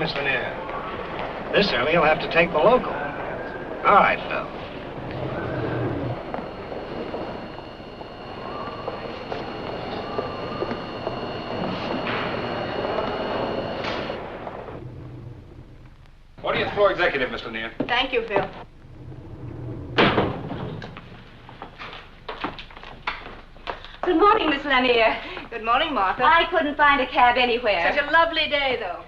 Miss Lanier. This early, you'll have to take the local. All right, Phil. What are you floor executive, Miss Lanier? Thank you, Phil. Good morning, Miss Lanier. Good morning, Martha. I couldn't find a cab anywhere. Such a lovely day, though.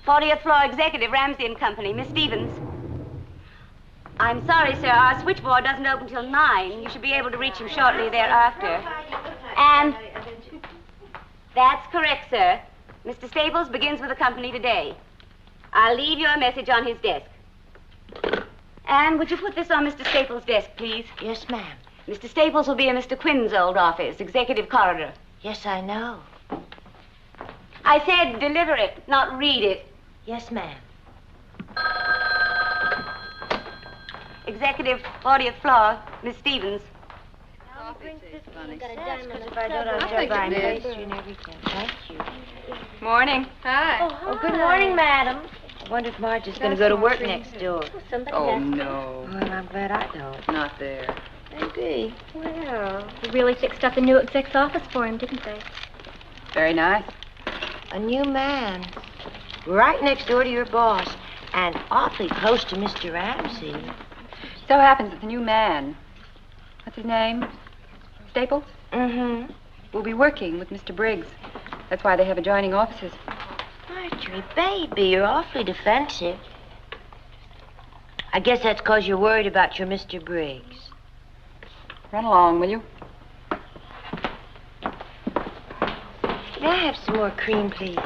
40th floor executive, Ramsey and Company, Miss Stevens. I'm sorry, sir. Our switchboard doesn't open till 9. You should be able to reach him shortly thereafter. And that's correct, sir. Mr. Staples begins with the company today. I'll leave you a message on his desk. And would you put this on Mr. Staples' desk, please? Yes, ma'am. Mr. Staples will be in Mr. Quinn's old office, executive corridor. Yes, I know. I said deliver it, not read it. Yes, ma'am. Executive, 40th floor, Miss Stevens. Morning. Hi. Oh, good morning, madam. I wonder if Marge is going to go to work next door. Oh, no. Well, I'm glad I don't. Not there. Maybe. Well, they really fixed up a new exec's office for him, didn't they? Very nice. A new man. Right next door to your boss. And awfully close to Mr. Ramsey. So happens it's a new man. What's his name? Staples? Mm-hmm. Will be working with Mr. Briggs. That's why they have adjoining offices. Marjorie, baby, you're awfully defensive. I guess that's because you're worried about your Mr. Briggs. Run along, will you? May I have some more cream, please?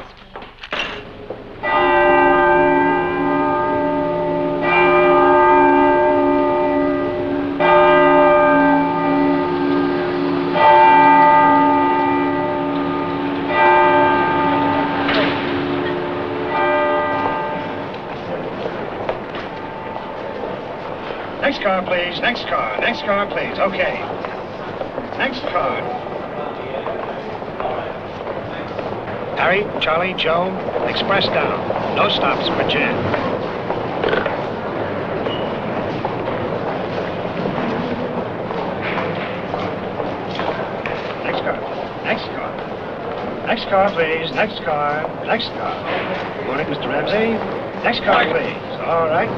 Next car, please. Next car. Next car, please. Okay. Next car. Harry, Charlie, Joe, express down. No stops for Jan. Next car. Next car. Next car, please. Next car. Next car. Morning, Mr. Ramsey. Next car, please. All right.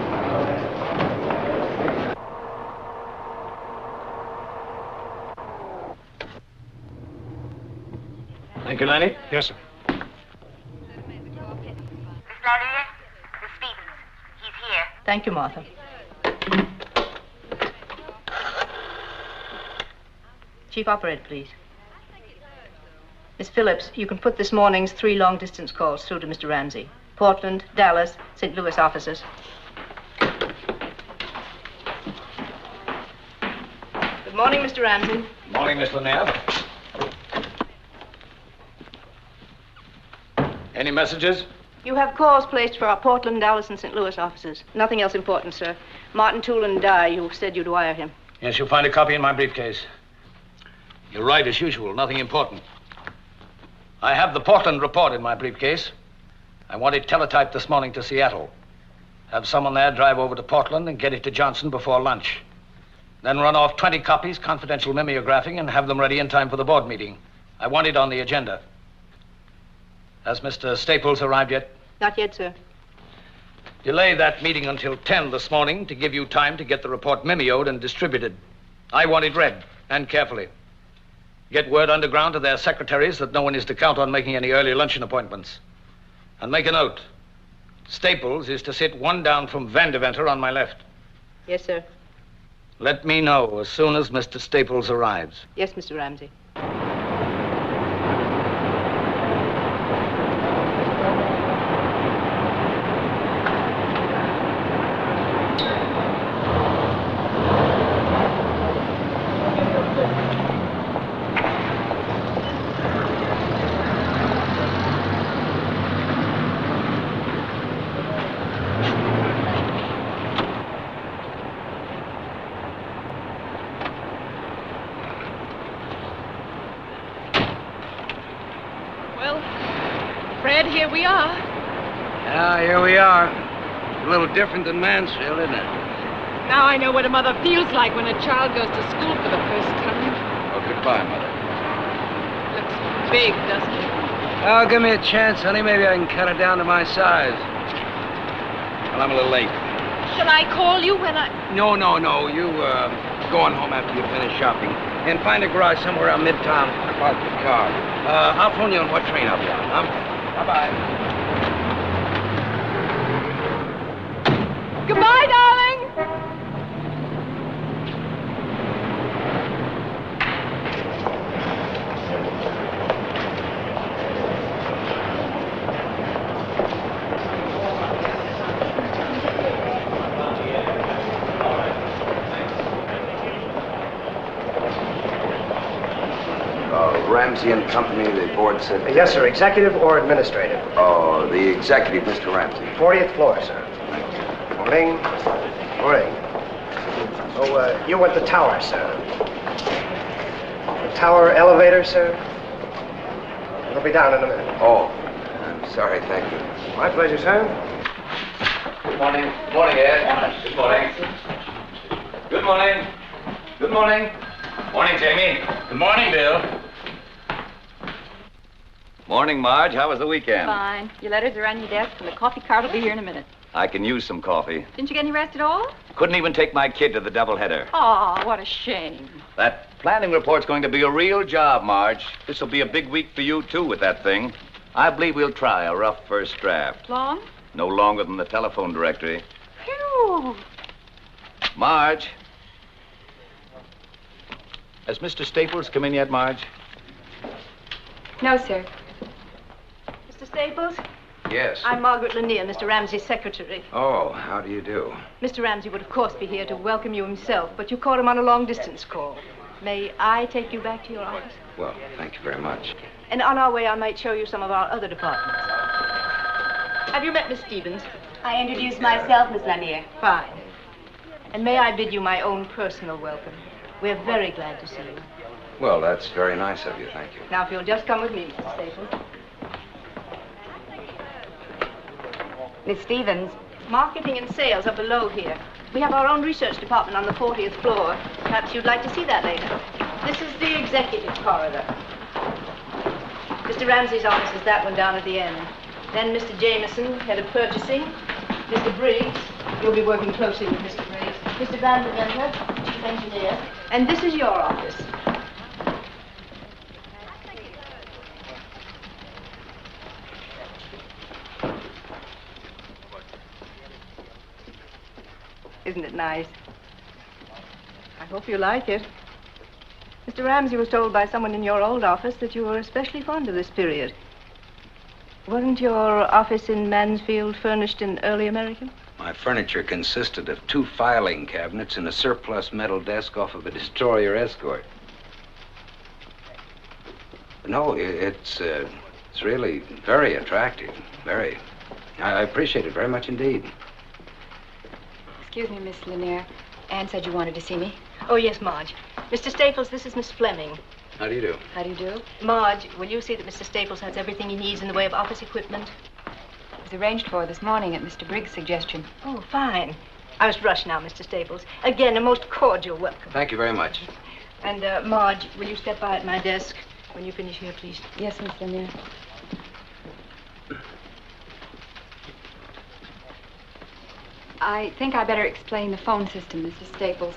Thank you, Lenny. Yes, sir. Miss Lanier, Miss Stevens. He's here. Thank you, Martha. Chief operator, please. Miss Phillips, you can put this morning's 3 long-distance calls through to Mr. Ramsey. Portland, Dallas, St. Louis offices. Good morning, Mr. Ramsey. Morning, Miss Lanier. Any messages? You have calls placed for our Portland, Dallas, and St. Louis offices. Nothing else important, sir. Martin Toolin died. You said you'd wire him. Yes, you'll find a copy in my briefcase. You're right, as usual. Nothing important. I have the Portland report in my briefcase. I want it teletyped this morning to Seattle. Have someone there drive over to Portland and get it to Johnson before lunch. Then run off 20 copies, confidential mimeographing, and have them ready in time for the board meeting. I want it on the agenda. Has Mr. Staples arrived yet? Not yet, sir. Delay that meeting until 10 this morning to give you time to get the report mimeoed and distributed. I want it read, and carefully. Get word underground to their secretaries that no one is to count on making any early luncheon appointments. And make a note. Staples is to sit 1 down from Vandeventer on my left. Yes, sir. Let me know as soon as Mr. Staples arrives. Yes, Mr. Ramsey. Yeah, here we are. A little different than Mansfield, isn't it? Now I know what a mother feels like when a child goes to school for the first time. Oh, goodbye, Mother. Looks big, doesn't it? Oh, give me a chance, honey. Maybe I can cut it down to my size. Well, I'm a little late. Shall I call you when I... No. You, go on home after you finish shopping. And find a garage somewhere around Midtown to park the car. I'll phone you on what train I'll be on, huh? Bye-bye. Goodbye, darling! Ramsey and Company, the board said... Yes, sir. Executive or administrative? Oh, the executive, Mr. Ramsey. 40th floor, sir. Morning. Morning. Oh, you want the tower, sir. The tower elevator, sir? It'll be down in a minute. Oh, I'm sorry, thank you. My pleasure, sir. Good morning. Good morning, Ed. Good morning. Good morning. Good morning. Morning, Jamie. Good morning, Bill. Morning, Marge. How was the weekend? Fine. Your letters are on your desk, and the coffee cart will be here in a minute. I can use some coffee. Didn't you get any rest at all? Couldn't even take my kid to the doubleheader. Oh, what a shame. That planning report's going to be a real job, Marge. This will be a big week for you, too, with that thing. I believe we'll try a rough first draft. Long? No longer than the telephone directory. Phew. Marge. Has Mr. Staples come in yet, Marge? No, sir. Mr. Staples? Yes. I'm Margaret Lanier, Mr. Ramsey's secretary. Oh, how do you do? Mr. Ramsey would, of course, be here to welcome you himself, but you caught him on a long-distance call. May I take you back to your office? Well, thank you very much. And on our way, I might show you some of our other departments. Have you met Miss Stevens? I introduced myself, Miss Lanier. Fine. And may I bid you my own personal welcome. We're very glad to see you. Well, that's very nice of you, thank you. Now, if you'll just come with me, Mr. Staples. Miss Stevens. Marketing and sales are below here. We have our own research department on the 40th floor. Perhaps you'd like to see that later. This is the executive corridor. Mr. Ramsey's office is that one down at the end. Then Mr. Jameson, head of purchasing. Mr. Briggs, you'll be working closely with Mr. Briggs. Mr. Vanderventer, chief engineer. And this is your office. Isn't it nice? I hope you like it. Mr. Ramsey was told by someone in your old office that you were especially fond of this period. Wasn't your office in Mansfield furnished in early American? My furniture consisted of 2 filing cabinets and a surplus metal desk off of a destroyer escort. No, it's really very attractive. Very. I appreciate it very much indeed. Excuse me, Miss Lanier. Anne said you wanted to see me. Oh, yes, Marge. Mr. Staples, this is Miss Fleming. How do you do? How do you do? Marge, will you see that Mr. Staples has everything he needs in the way of office equipment? It was arranged for this morning at Mr. Briggs' suggestion. Oh, fine. I must rush now, Mr. Staples. Again, a most cordial welcome. Thank you very much. And, Marge, will you step by at my desk when you finish here, please? Yes, Miss Lanier. I think I better explain the phone system, Mrs. Staples.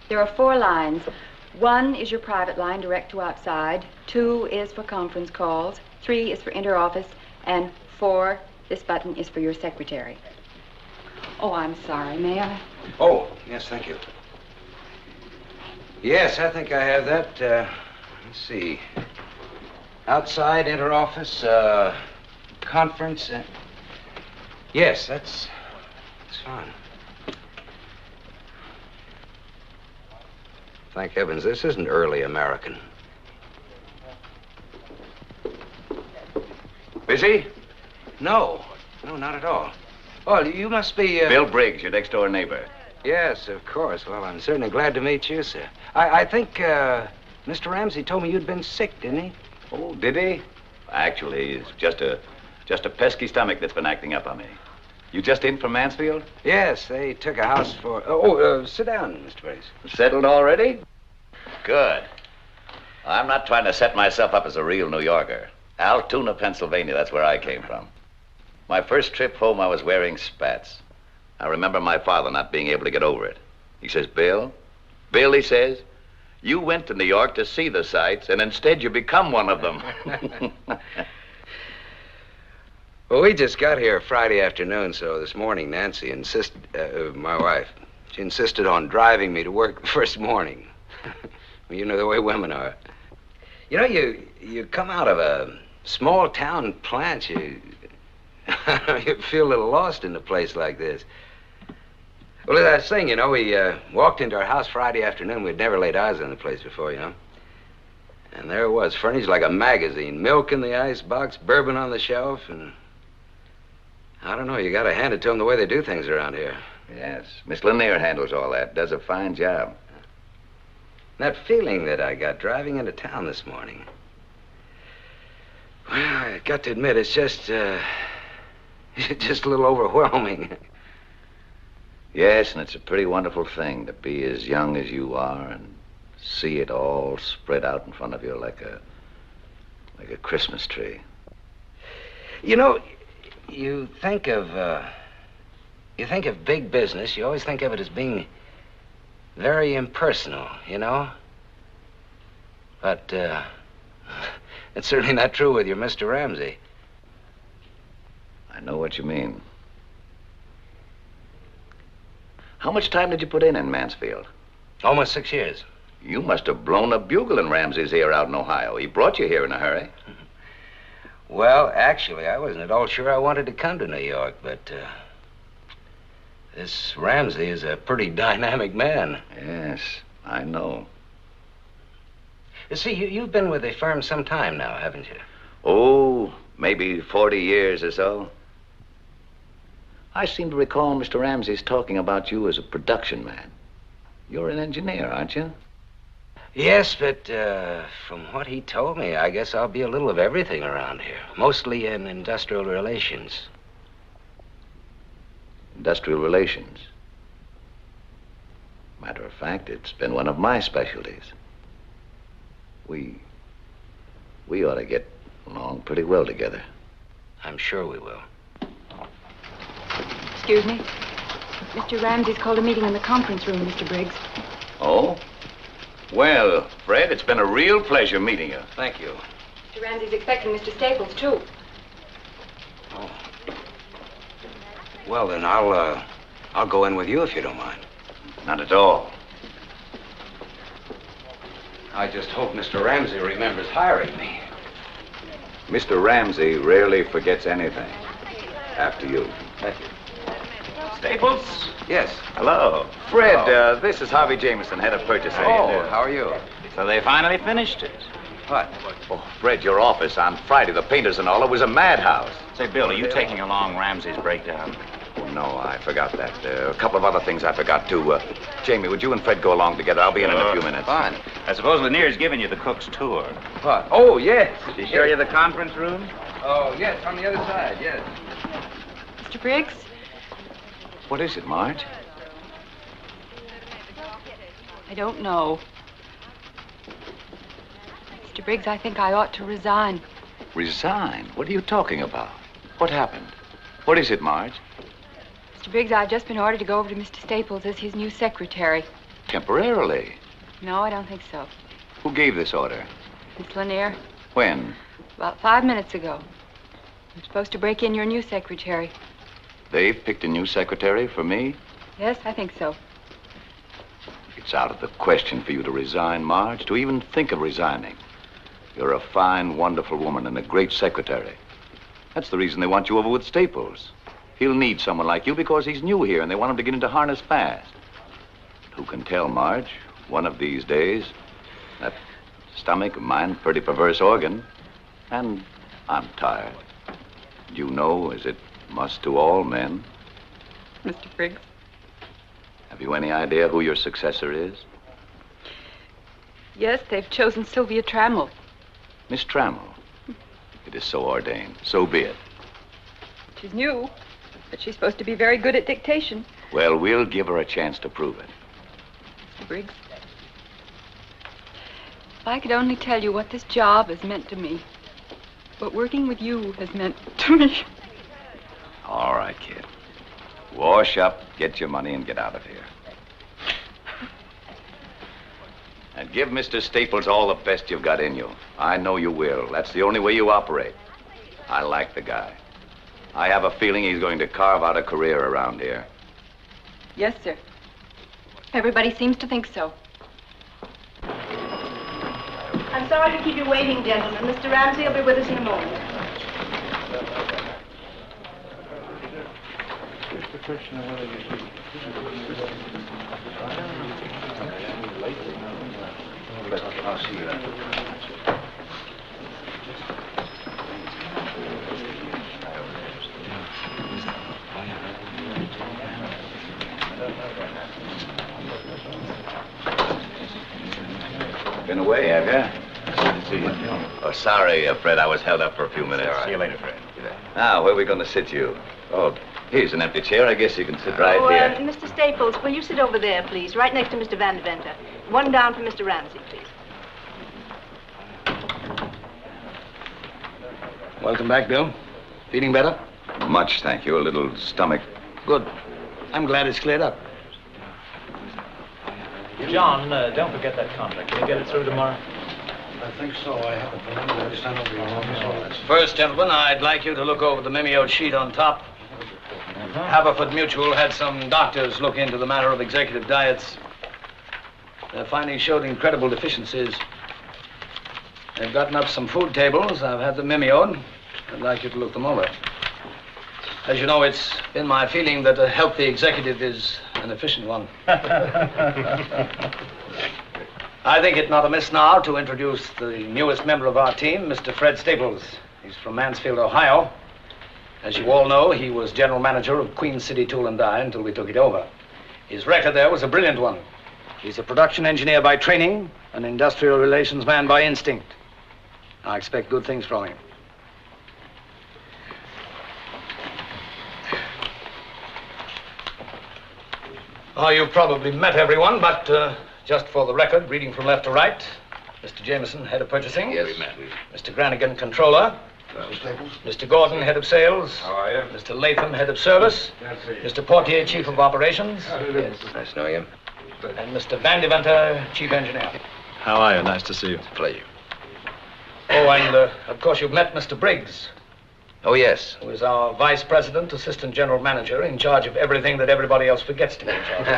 There are 4 lines. 1 is your private line, direct to outside. 2 is for conference calls. 3 is for inter-office. And 4, this button is for your secretary. Oh, I'm sorry. May I? Oh, yes, thank you. Yes, I think I have that. Let's see. Outside, inter-office, conference. Yes, that's fine. Thank heavens, this isn't early American. Busy? No, not at all. Oh, you must be... Bill Briggs, your next-door neighbor. Yes, of course. Well, I'm certainly glad to meet you, sir. I think Mr. Ramsey told me you'd been sick, didn't he? Oh, did he? Actually, it's just a Just a pesky stomach that's been acting up on me. You just in from Mansfield? Yes, they took a house for... sit down, Mr. Briggs. Settled already? Good. I'm not trying to set myself up as a real New Yorker. Altoona, Pennsylvania, that's where I came from. My first trip home, I was wearing spats. I remember my father not being able to get over it. He says, Bill, he says, you went to New York to see the sights, and instead you become one of them. Well, we just got here Friday afternoon, so this morning Nancy insisted, my wife, she insisted on driving me to work the first morning. Well, you know the way women are. You know, you come out of a small town plant, you feel a little lost in a place like this. Well, as I was saying, you know, we walked into our house Friday afternoon. We'd never laid eyes on the place before, you know. And there it was, furnished like a magazine. Milk in the icebox, bourbon on the shelf, and... I don't know, you gotta hand it to them the way they do things around here. Yes, Miss Lanier handles all that, does a fine job. That feeling that I got driving into town this morning. Well, I got to admit, it's just a little overwhelming. Yes, and it's a pretty wonderful thing to be as young as you are and see it all spread out in front of you like a Christmas tree. You know, you think of big business, you always think of it as being very impersonal, you know? But, it's certainly not true with your Mr. Ramsey. I know what you mean. How much time did you put in Mansfield? Almost 6 years. You must have blown a bugle in Ramsey's ear out in Ohio. He brought you here in a hurry. Well, actually, I wasn't at all sure I wanted to come to New York, but, this Ramsey is a pretty dynamic man. Yes, I know. You see, you've been with the firm some time now, haven't you? Oh, maybe 40 years or so. I seem to recall Mr. Ramsey's talking about you as a production man. You're an engineer, aren't you? Yes, but from what he told me, I guess I'll be a little of everything around here. Mostly in industrial relations. Industrial relations? Matter of fact, it's been one of my specialties. We ought to get along pretty well together. I'm sure we will. Excuse me. Mr. Ramsey's called a meeting in the conference room, Mr. Briggs. Oh? Well, Fred, it's been a real pleasure meeting you. Thank you. Mr. Ramsey's expecting Mr. Staples, too. Oh. Well, then I'll go in with you if you don't mind. Not at all. I just hope Mr. Ramsey remembers hiring me. Mr. Ramsey rarely forgets anything. After you. Thank you. Staples? Yes. Hello. Fred, this is Harvey Jameson, head of purchasing. Oh, how are you? So they finally finished it. What? Oh, Fred, your office on Friday, the painters and all, it was a madhouse. Say, Bill, are you taking along Ramsey's breakdown? Oh, no, I forgot that. A couple of other things I forgot, too. Jamie, would you and Fred go along together? I'll be in a few minutes. Fine. I suppose Lanier's giving you the cook's tour. What? Oh, yes. Did he show you the conference room? Oh, yes, on the other side, yes. Mr. Briggs? What is it, Marge? I don't know. Mr. Briggs, I think I ought to resign. Resign? What are you talking about? What happened? What is it, Marge? Mr. Briggs, I've just been ordered to go over to Mr. Staples as his new secretary. Temporarily? No, I don't think so. Who gave this order? Miss Lanier. When? About 5 minutes ago. I'm supposed to break in your new secretary. They've picked a new secretary for me? Yes, I think so. It's out of the question for you to resign, Marge, to even think of resigning. You're a fine, wonderful woman and a great secretary. That's the reason they want you over with Staples. He'll need someone like you because he's new here and they want him to get into harness fast. Who can tell, Marge? One of these days, that stomach of mine, pretty perverse organ, and I'm tired. You know, as it must to all men. Mr. Briggs? Have you any idea who your successor is? Yes, they've chosen Sylvia Trammell. Miss Trammell. It is so ordained. So be it. She's new, but she's supposed to be very good at dictation. Well, we'll give her a chance to prove it. Mr. Briggs, if I could only tell you what this job has meant to me, what working with you has meant to me. All right, kid. Wash up, get your money, and get out of here. And give Mr. Staples all the best you've got in you. I know you will. That's the only way you operate. I like the guy. I have a feeling he's going to carve out a career around here. Yes, sir. Everybody seems to think so. I'm sorry to keep you waiting, gentlemen. Mr. Ramsey will be with us in a moment. Been away, have you? Oh, sorry, Fred. I was held up for a few minutes. See you later, Fred. Now, where are we going to sit you? Oh, here's an empty chair. I guess you can sit right here. Mr. Staples, will you sit over there, please? Right next to Mr. Van Deventer. One down for Mr. Ramsey, please. Welcome back, Bill. Feeling better? Much, thank you. A little stomach. Good. I'm glad it's cleared up. John, don't forget that contract. Can you get it through tomorrow? I think so. I have it. I stand over your First, gentlemen, I'd like you to look over the mimeoed sheet on top. Haverford Mutual had some doctors look into the matter of executive diets. Their findings showed incredible deficiencies. They've gotten up some food tables. I've had them mimeoed. I'd like you to look them over. As you know, it's been my feeling that a healthy executive is an efficient one. I think it not amiss now to introduce the newest member of our team, Mr. Fred Staples. He's from Mansfield, Ohio. As you all know, he was general manager of Queen City Tool and Die until we took it over. His record there was a brilliant one. He's a production engineer by training, an industrial relations man by instinct. I expect good things from him. Oh, you've probably met everyone, but just for the record, reading from left to right, Mr. Jameson, head of purchasing. Yes, we met. Mr. Granigan, controller. Mr. Gordon, head of sales. How are you? Mr. Latham, head of service. Mr. Portier, chief of operations. Yes, nice knowing you. And Mr. Van Deventer, chief engineer. How are you? Nice to see you. It's a pleasure. Oh, and of course you've met Mr. Briggs, Oh, yes. who is our vice president, assistant general manager, in charge of everything that everybody else forgets to be in charge of.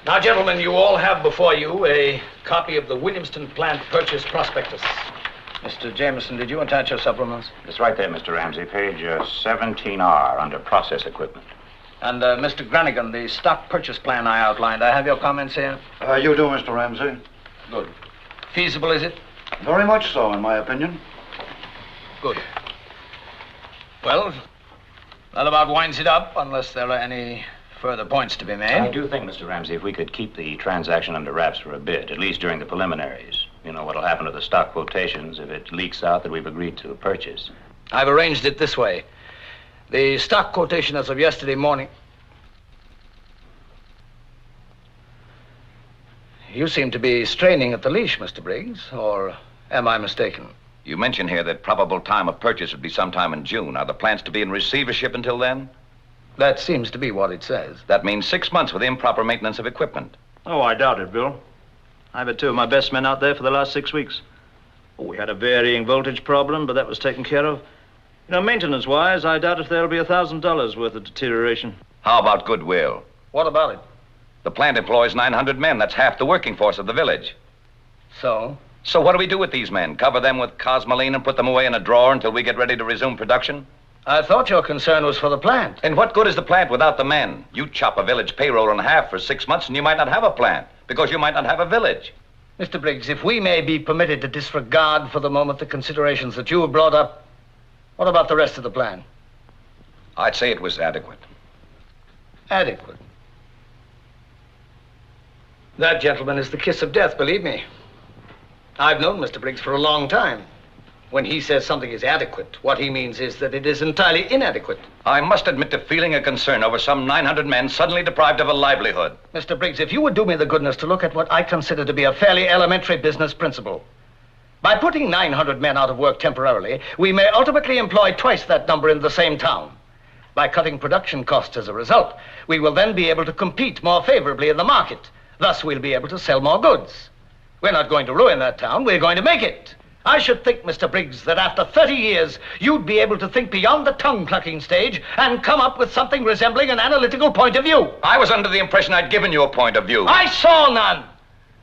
Now, gentlemen, you all have before you a copy of the Williamston plant purchase prospectus. Mr. Jameson, did you attach your supplements? It's right there, Mr. Ramsey. Page 17R under process equipment. And Mr. Granigan, the stock purchase plan I outlined, I have your comments here? You do, Mr. Ramsey. Good. Feasible, is it? Very much so, in my opinion. Good. Well, that about winds it up, unless there are any further points to be made. I do think, Mr. Ramsey, if we could keep the transaction under wraps for a bit, at least during the preliminaries. You know what'll happen to the stock quotations if it leaks out that we've agreed to purchase. I've arranged it this way. The stock quotation as of yesterday morning... You seem to be straining at the leash, Mr. Briggs, or am I mistaken? You mentioned here that probable time of purchase would be sometime in June. Are the plants to be in receivership until then? That seems to be what it says. That means 6 months with improper maintenance of equipment. Oh, I doubt it, Bill. I've had two of my best men out there for the last 6 weeks. Oh, we had a varying voltage problem, but that was taken care of. You know, maintenance-wise, I doubt if there'll be $1,000 worth of deterioration. How about goodwill? What about it? The plant employs 900 men. That's half the working force of the village. So? So what do we do with these men? Cover them with cosmoline and put them away in a drawer until we get ready to resume production? I thought your concern was for the plant. And what good is the plant without the men? You chop a village payroll in half for 6 months and you might not have a plant because you might not have a village. Mr. Briggs, if we may be permitted to disregard for the moment the considerations that you have brought up, what about the rest of the plan? I'd say it was adequate. Adequate? That, gentlemen, is the kiss of death, believe me. I've known Mr. Briggs for a long time. When he says something is adequate, what he means is that it is entirely inadequate. I must admit to feeling a concern over some 900 men suddenly deprived of a livelihood. Mr. Briggs, if you would do me the goodness to look at what I consider to be a fairly elementary business principle. By putting 900 men out of work temporarily, we may ultimately employ twice that number in the same town. By cutting production costs as a result, we will then be able to compete more favorably in the market. Thus, we'll be able to sell more goods. We're not going to ruin that town, we're going to make it. I should think, Mr. Briggs, that after 30 years, you'd be able to think beyond the tongue-clucking stage and come up with something resembling an analytical point of view. I was under the impression I'd given you a point of view. I saw none.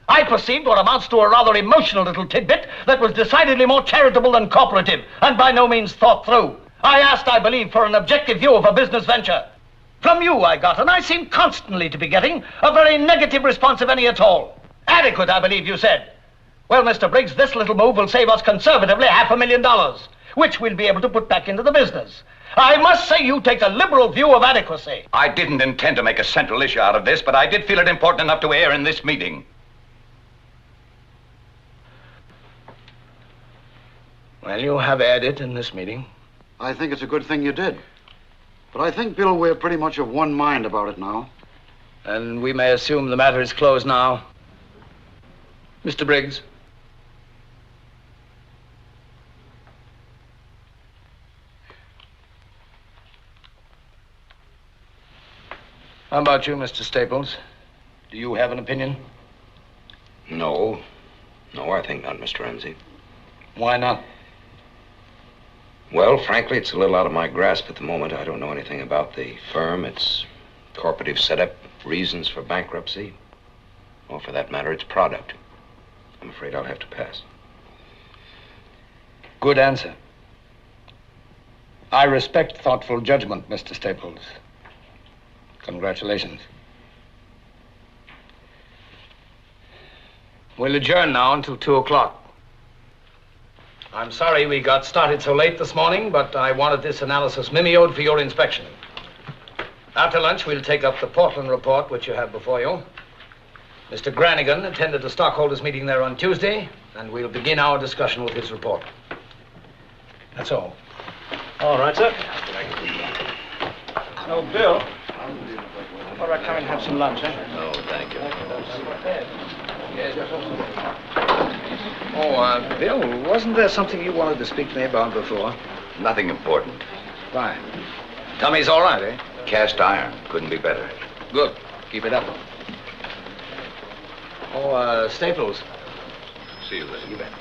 I perceived what amounts to a rather emotional little tidbit that was decidedly more charitable than cooperative, and by no means thought through. I asked, I believe, for an objective view of a business venture. From you I got, and I seem constantly to be getting, a very negative response, if any at all. Adequate, I believe you said. Well, Mr. Briggs, this little move will save us conservatively $500,000, which we'll be able to put back into the business. I must say you take a liberal view of adequacy. I didn't intend to make a central issue out of this, but I did feel it important enough to air in this meeting. Well, you have aired it in this meeting. I think it's a good thing you did. But I think, Bill, we're pretty much of one mind about it now. And we may assume the matter is closed now. Mr. Briggs. How about you, Mr. Staples? Do you have an opinion? No. No, I think not, Mr. Ramsey. Why not? Well, frankly, it's a little out of my grasp at the moment. I don't know anything about the firm, its corporative setup, reasons for bankruptcy, or for that matter, its product. I'm afraid I'll have to pass. Good answer. I respect thoughtful judgment, Mr. Staples. Congratulations. We'll adjourn now until 2 o'clock. I'm sorry we got started so late this morning, but I wanted this analysis mimeoed for your inspection. After lunch, we'll take up the Portland report, which you have before you. Mr. Granigan attended the stockholders' meeting there on Tuesday, and we'll begin our discussion with his report. That's all. All right, sir. Oh, Bill. All right, come and have some lunch, eh? No, thank you. Oh, Bill, wasn't there something you wanted to speak to me about before? Nothing important. Fine. Tummy's all right, eh? Cast iron. Couldn't be better. Good. Keep it up. Oh, Staples. See you later. You bet.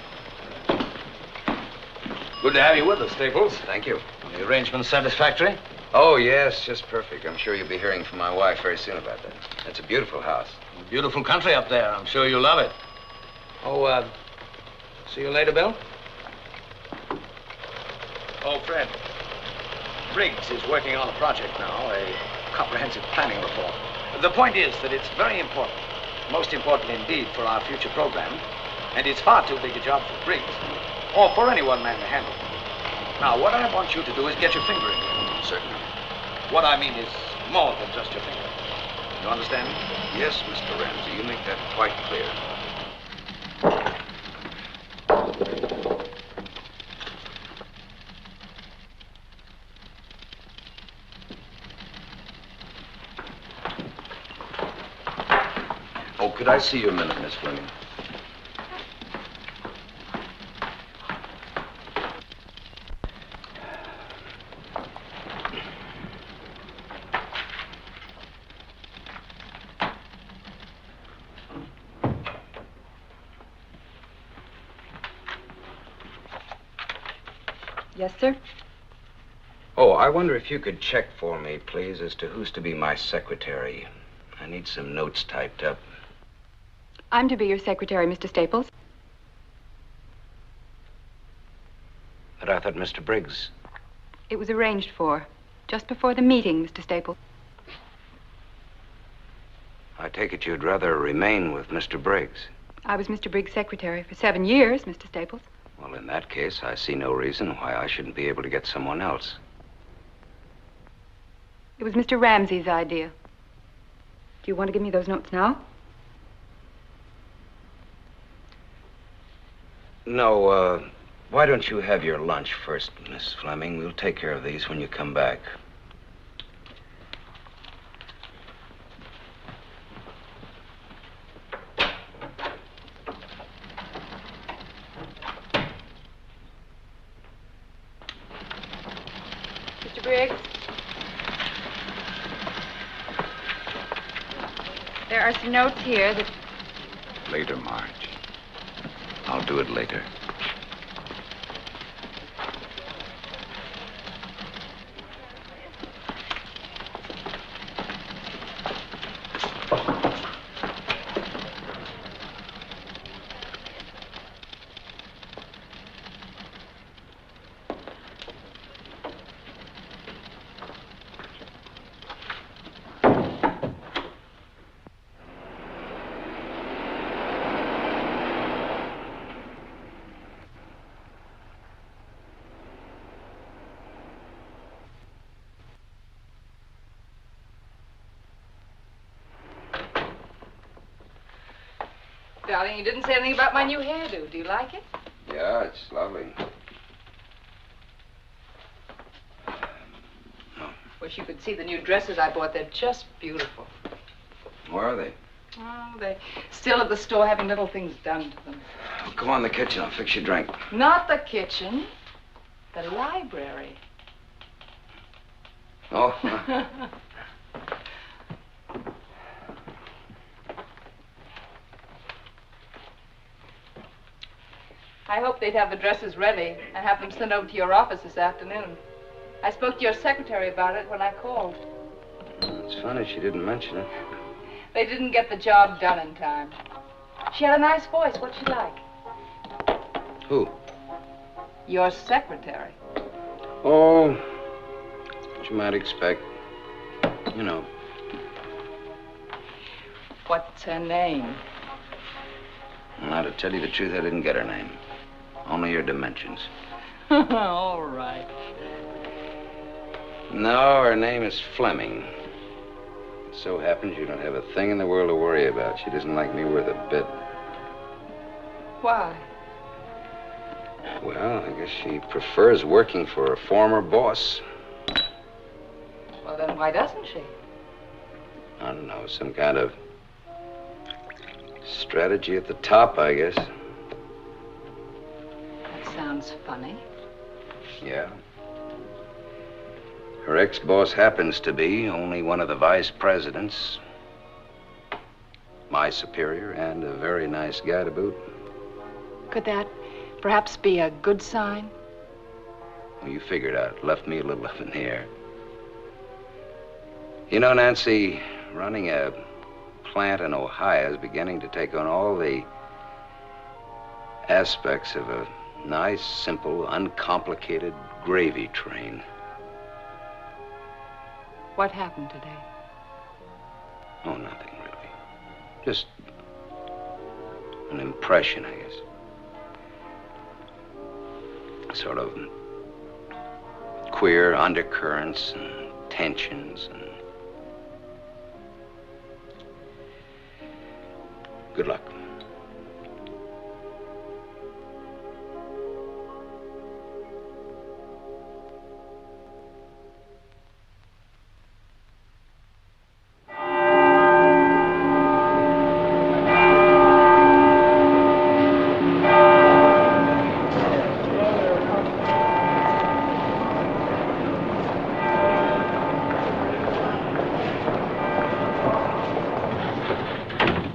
Good to have you with us, Staples. Thank you. The arrangement's satisfactory? Oh, yes, just perfect. I'm sure you'll be hearing from my wife very soon about that. It's a beautiful house. Beautiful country up there. I'm sure you'll love it. Oh, see you later, Bill? Oh, Fred. Briggs is working on a project now, a comprehensive planning report. The point is that it's very important, most important indeed for our future program, and it's far too big a job for Briggs, or for any one man to handle. Now, what I want you to do is get your finger in it. Certainly. What I mean is more than just your finger. You understand? Yes, Mr. Ramsey, you make that quite clear. Oh, could I see you a minute, Miss Fleming? Yes, sir? Oh, I wonder if you could check for me, please, as to who's to be my secretary. I need some notes typed up. I'm to be your secretary, Mr. Staples. But I thought Mr. Briggs. It was arranged for, just before the meeting, Mr. Staples. I take it you'd rather remain with Mr. Briggs. I was Mr. Briggs' secretary for 7 years, Mr. Staples. Well, in that case, I see no reason why I shouldn't be able to get someone else. It was Mr. Ramsey's idea. Do you want to give me those notes now? No, Why don't you have your lunch first, Miss Fleming? We'll take care of these when you come back. Mr. Briggs? There are some notes here that... Later, Marge. I'll do it later. Darling, you didn't say anything about my new hairdo. Do you like it? Yeah, it's lovely. Wish you could see the new dresses I bought. They're just beautiful. Where are they? Oh, they're still at the store having little things done to them. Oh, come on in the kitchen. I'll fix you a drink. Not the kitchen. The library. Oh. I hoped they'd have the dresses ready and have them sent over to your office this afternoon. I spoke to your secretary about it when I called. It's funny she didn't mention it. They didn't get the job done in time. She had a nice voice. What's she like? Who? Your secretary. Oh, what you might expect. You know. What's her name? Now, to tell you the truth, I didn't get her name. Only her dimensions. All right. No, her name is Fleming. It so happens you don't have a thing in the world to worry about. She doesn't like me worth a bit. Why? Well, I guess she prefers working for a former boss. Well, then why doesn't she? I don't know, some kind of strategy at the top, I guess. That sounds funny. Yeah. Her ex-boss happens to be only one of the vice presidents. My superior, and a very nice guy to boot. Could that perhaps be a good sign? Well, you figured out. Left me a little up in the air. You know, Nancy, running a plant in Ohio is beginning to take on all the aspects of a nice, simple, uncomplicated gravy train. What happened today? Oh, nothing really. Just an impression, I guess. Sort of queer undercurrents and tensions and... Good luck.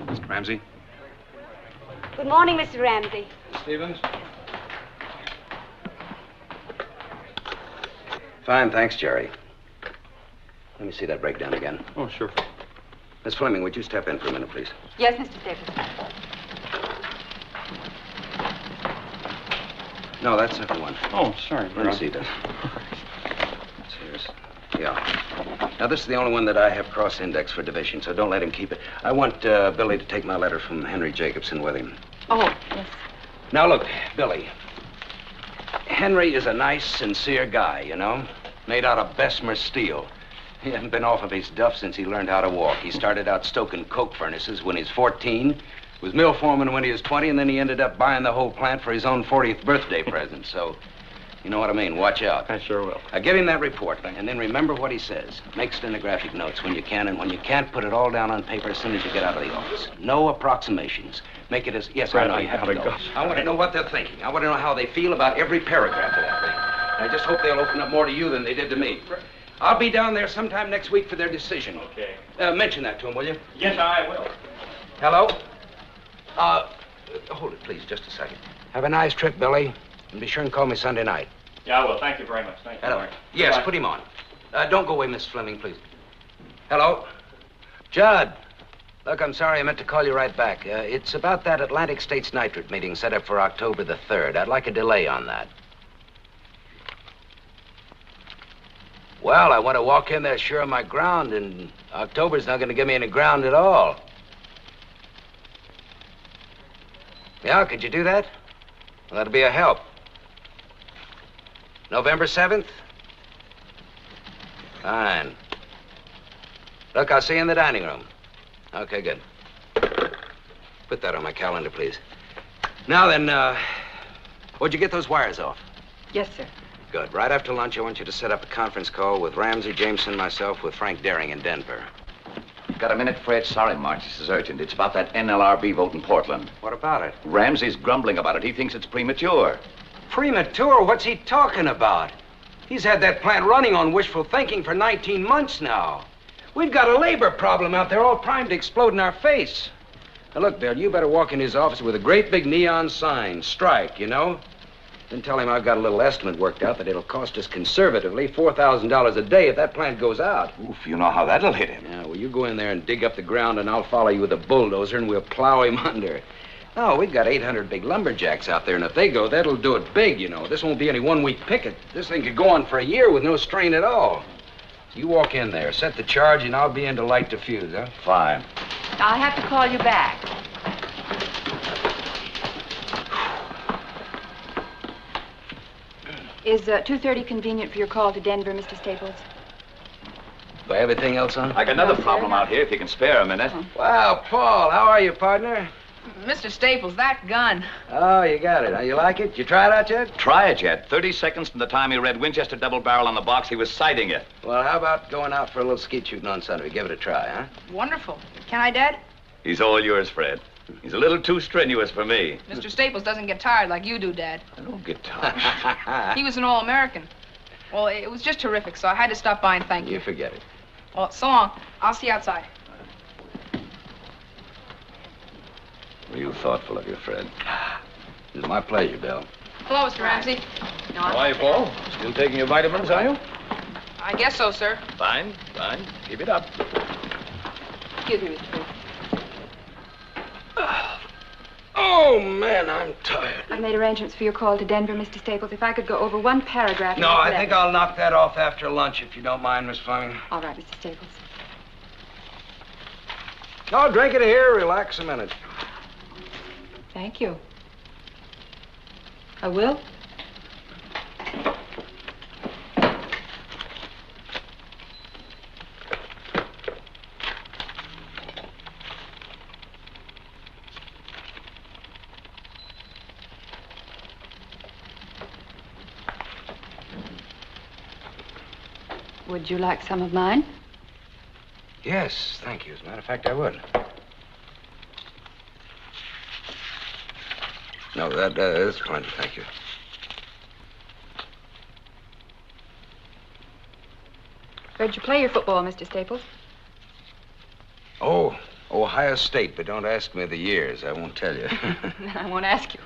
Mr. Ramsey? Good morning, Mr. Ramsey. Stevens? Fine, thanks, Jerry. Let me see that breakdown again. Oh, sure. Miss Fleming, would you step in for a minute, please? Yes, Mr. Stapleton. No, that's not the one. Oh, sorry. Let me see this. That's yours. Yeah. Now, this is the only one that I have cross-indexed for division, so don't let him keep it. I want Billy to take my letter from Henry Jacobson with him. Oh, yes. Now, look, Billy. Henry is a nice, sincere guy, you know? Made out of Bessemer steel. He hasn't been off of his duff since he learned how to walk. He started out stoking coke furnaces when he was 14, Was mill foreman when he was 20, and then he ended up buying the whole plant for his own 40th birthday present. So, you know what I mean. Watch out. I sure will. Give him that report, and then remember what he says. Make stenographic notes when you can, and when you can't, put it all down on paper as soon as you get out of the office. No approximations. Make it as... Yes, Fred, I know you have to go. go. I want to know what they're thinking. I want to know how they feel about every paragraph of that thing. And I just hope they'll open up more to you than they did to me. I'll be down there sometime next week for their decision. Okay. Mention that to him, will you? Yes, I will. Hello? Hold it, please, just a second. Have a nice trip, Billy. And be sure and call me Sunday night. Yeah, I will. Thank you very much. Thank you. Hello. Yes, put him on. Don't go away, Miss Fleming, please. Hello? Judd. Look, I'm sorry. I meant to call you right back. It's about that Atlantic States Nitrate meeting set up for October the 3rd. I'd like a delay on that. Well, I want to walk in there sure of my ground, and October's not going to give me any ground at all. Yeah, could you do that? Well, that'll be a help. November 7th? Fine. Look, I'll see you in the dining room. Okay, good. Put that on my calendar, please. Now then, where'd you get those wires off? Yes, sir. Good. Right after lunch, I want you to set up a conference call with Ramsey, Jameson, myself, with Frank Daring in Denver. Got a minute, Fred? Sorry, Marge. This is urgent. It's about that NLRB vote in Portland. What about it? Ramsey's grumbling about it. He thinks it's premature. Premature? What's he talking about? He's had that plant running on wishful thinking for 19 months now. We've got a labor problem out there all primed to explode in our face. Now, look, Bill, you better walk in his office with a great big neon sign, strike, you know? Then tell him I've got a little estimate worked out that it'll cost us conservatively $4,000 a day if that plant goes out. Oof, you know how that'll hit him. Yeah, well, you go in there and dig up the ground, and I'll follow you with a bulldozer, and we'll plow him under. Oh, we've got 800 big lumberjacks out there, and if they go, that'll do it big, you know. This won't be any one-week picket. This thing could go on for a year with no strain at all. You walk in there, set the charge, and I'll be in to light the fuse, huh? Fine. I'll have to call you back. Is 2:30 convenient for your call to Denver, Mr. Staples? Do I have anything else on? I got another problem out here, if you can spare a minute. Wow, Paul, how are you, partner? Mr. Staples, that gun. Oh, you got it. You like it? You try it out yet? Try it yet. 30 seconds from the time he read Winchester double barrel on the box, he was sighting it. Well, how about going out for a little skeet shooting on Sunday? Give it a try, huh? Wonderful. Can I, Dad? He's all yours, Fred. He's a little too strenuous for me. Mr. Staples doesn't get tired like you do, Dad. I don't get tired. He was an All-American. Well, it was just terrific, so I had to stop by and thank you. You forget it. Well, so long. I'll see you outside. Real thoughtful of you, Fred. It's my pleasure, Bill. Hello, Mr. Ramsey. How are you, Paul? Still taking your vitamins, are you? I guess so, sir. Fine, fine. Keep it up. Excuse me, Mr. Staples. Oh, man, I'm tired. I've made arrangements for your call to Denver, Mr. Staples. If I could go over one paragraph... No, I think I'll knock that off after lunch, if you don't mind, Miss Fleming. All right, Mr. Staples. No, drink it here. Relax a minute. Thank you. I will. Would you like some of mine? Yes, thank you. As a matter of fact, I would. No, that's plenty, thank you. Where'd you play your football, Mr. Staples? Oh, Ohio State, but don't ask me the years. I won't tell you. Then I won't ask you.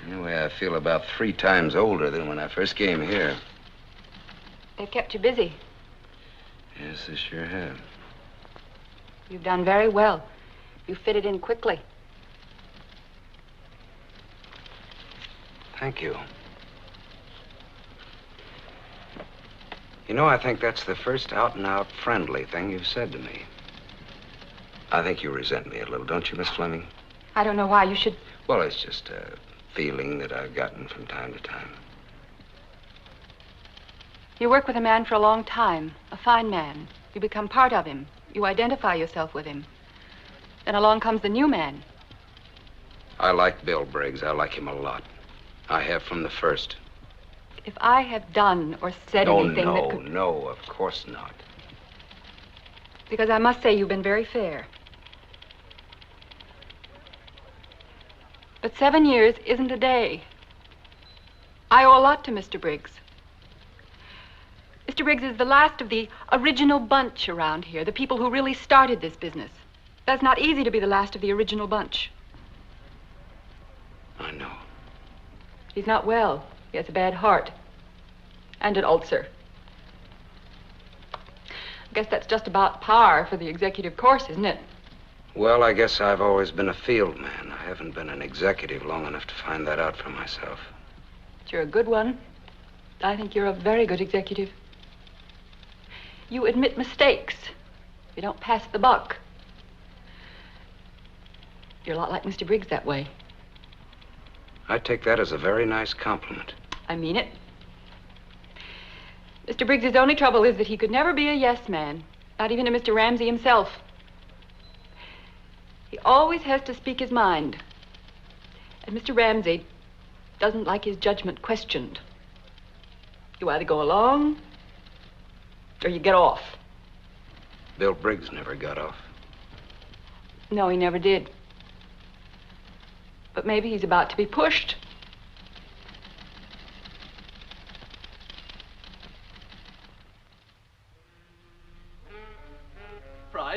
Anyway, I feel about 3 times older than when I first came here. They've kept you busy. Yes, they sure have. You've done very well. You fitted in quickly. Thank you. You know, I think that's the first out-and-out friendly thing you've said to me. I think you resent me a little, don't you, Miss Fleming? I don't know why you should... Well, it's just a feeling that I've gotten from time to time. You work with a man for a long time, a fine man. You become part of him. You identify yourself with him. Then along comes the new man. I like Bill Briggs. I like him a lot. I have from the first. If I have done or said anything that could... No, of course not. Because I must say you've been very fair. But 7 years isn't a day. I owe a lot to Mr. Briggs. Mr. Briggs is the last of the original bunch around here, the people who really started this business. That's not easy to be the last of the original bunch. I know. He's not well. He has a bad heart. And an ulcer. I guess that's just about par for the executive course, isn't it? Well, I guess I've always been a field man. I haven't been an executive long enough to find that out for myself. But you're a good one. I think you're a very good executive. You admit mistakes. You don't pass the buck. You're a lot like Mr. Briggs that way. I take that as a very nice compliment. I mean it. Mr. Briggs's only trouble is that he could never be a yes man, not even to Mr. Ramsey himself. He always has to speak his mind. And Mr. Ramsey doesn't like his judgment questioned. You either go along or you get off. Bill Briggs never got off. No, he never did. But maybe he's about to be pushed.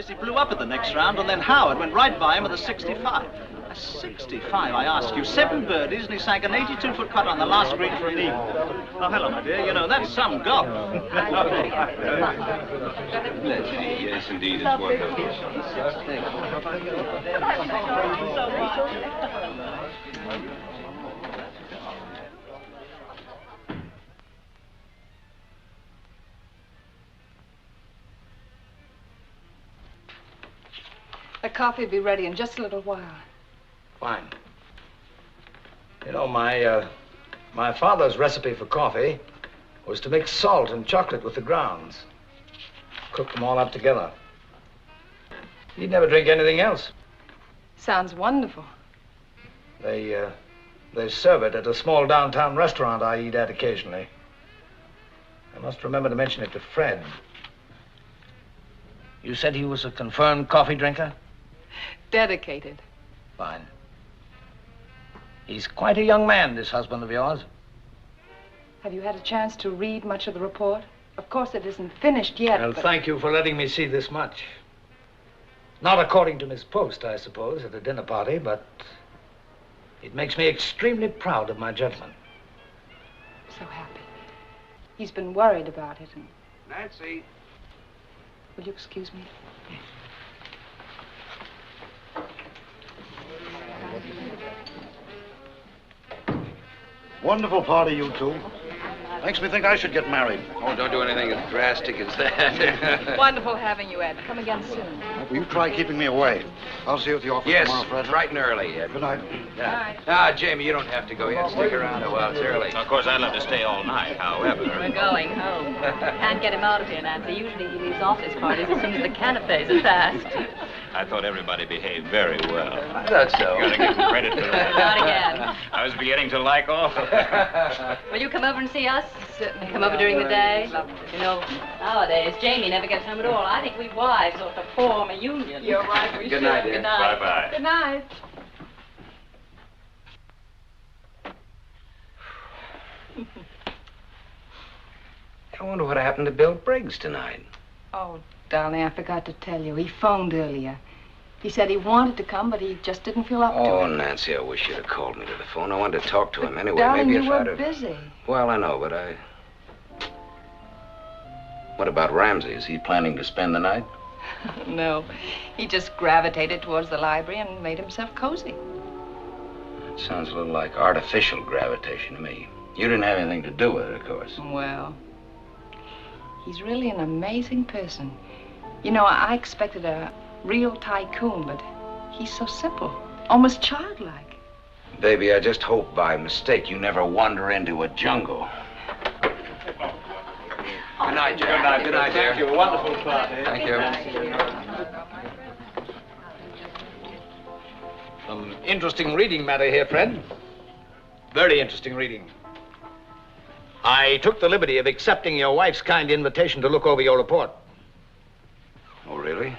He blew up at the next round, and then Howard went right by him with a 65. A 65, I ask you. 7 birdies, and he sank an 82-foot putt on the last green for an eagle. Oh, hello, my dear. You know, that's some golf. Yes, indeed, it's wonderful. The coffee will be ready in just a little while. Fine. You know, my father's recipe for coffee was to mix salt and chocolate with the grounds. Cook them all up together. He'd never drink anything else. Sounds wonderful. They serve it at a small downtown restaurant I eat at occasionally. I must remember to mention it to Fred. You said he was a confirmed coffee drinker? Dedicated. Fine. He's quite a young man, this husband of yours. Have you had a chance to read much of the report? Of course, it isn't finished yet, Well, but... thank you for letting me see this much. Not according to Miss Post, I suppose, at a dinner party, but it makes me extremely proud of my judgment. So happy. He's been worried about it, and... Nancy. Will you excuse me? Wonderful party, you two. Makes me think I should get married. Oh, don't do anything as drastic as that. Wonderful having you, Ed. Come again soon. Will you try keeping me away? I'll see you at the office tomorrow, Fred. Yes, bright and early. Good night. Ah, Jamie, you don't have to go yet. Stick around a while. It's early. Of course, I'd love to stay all night, however. We're going home. Can't get him out of here, Nancy. Usually he leaves office parties as soon as the canapes are passed. I thought everybody behaved very well. I thought so. You gotta give him credit for that. Not again. I was beginning to like off. Will you come over and see us? Certainly. Come over during the day? You know, nowadays, Jamie never gets home at all. I think we wives ought to form a union. You're right, we Good should. night, dear. Good night. Bye-bye. Good night. I wonder what happened to Bill Briggs tonight. Oh, darling, I forgot to tell you. He phoned earlier. He said he wanted to come, but he just didn't feel up to Oh, it. Nancy, I wish you'd have called me to the phone. I wanted to talk to him anyway. Darling, Maybe you if were I'd have... busy. Well, I know, but I... What about Ramsey? Is he planning to spend the night? No. He just gravitated towards the library and made himself cozy. It sounds a little like artificial gravitation to me. You didn't have anything to do with it, of course. Well, he's really an amazing person. You know, I expected a real tycoon, but he's so simple, almost childlike. Baby, I just hope by mistake you never wander into a jungle. Good night, Jack. Good night. Good night, dear. Thank you. Wonderful party. Thank you. Some interesting reading matter here, Fred. Very interesting reading. I took the liberty of accepting your wife's kind invitation to look over your report. Oh, really?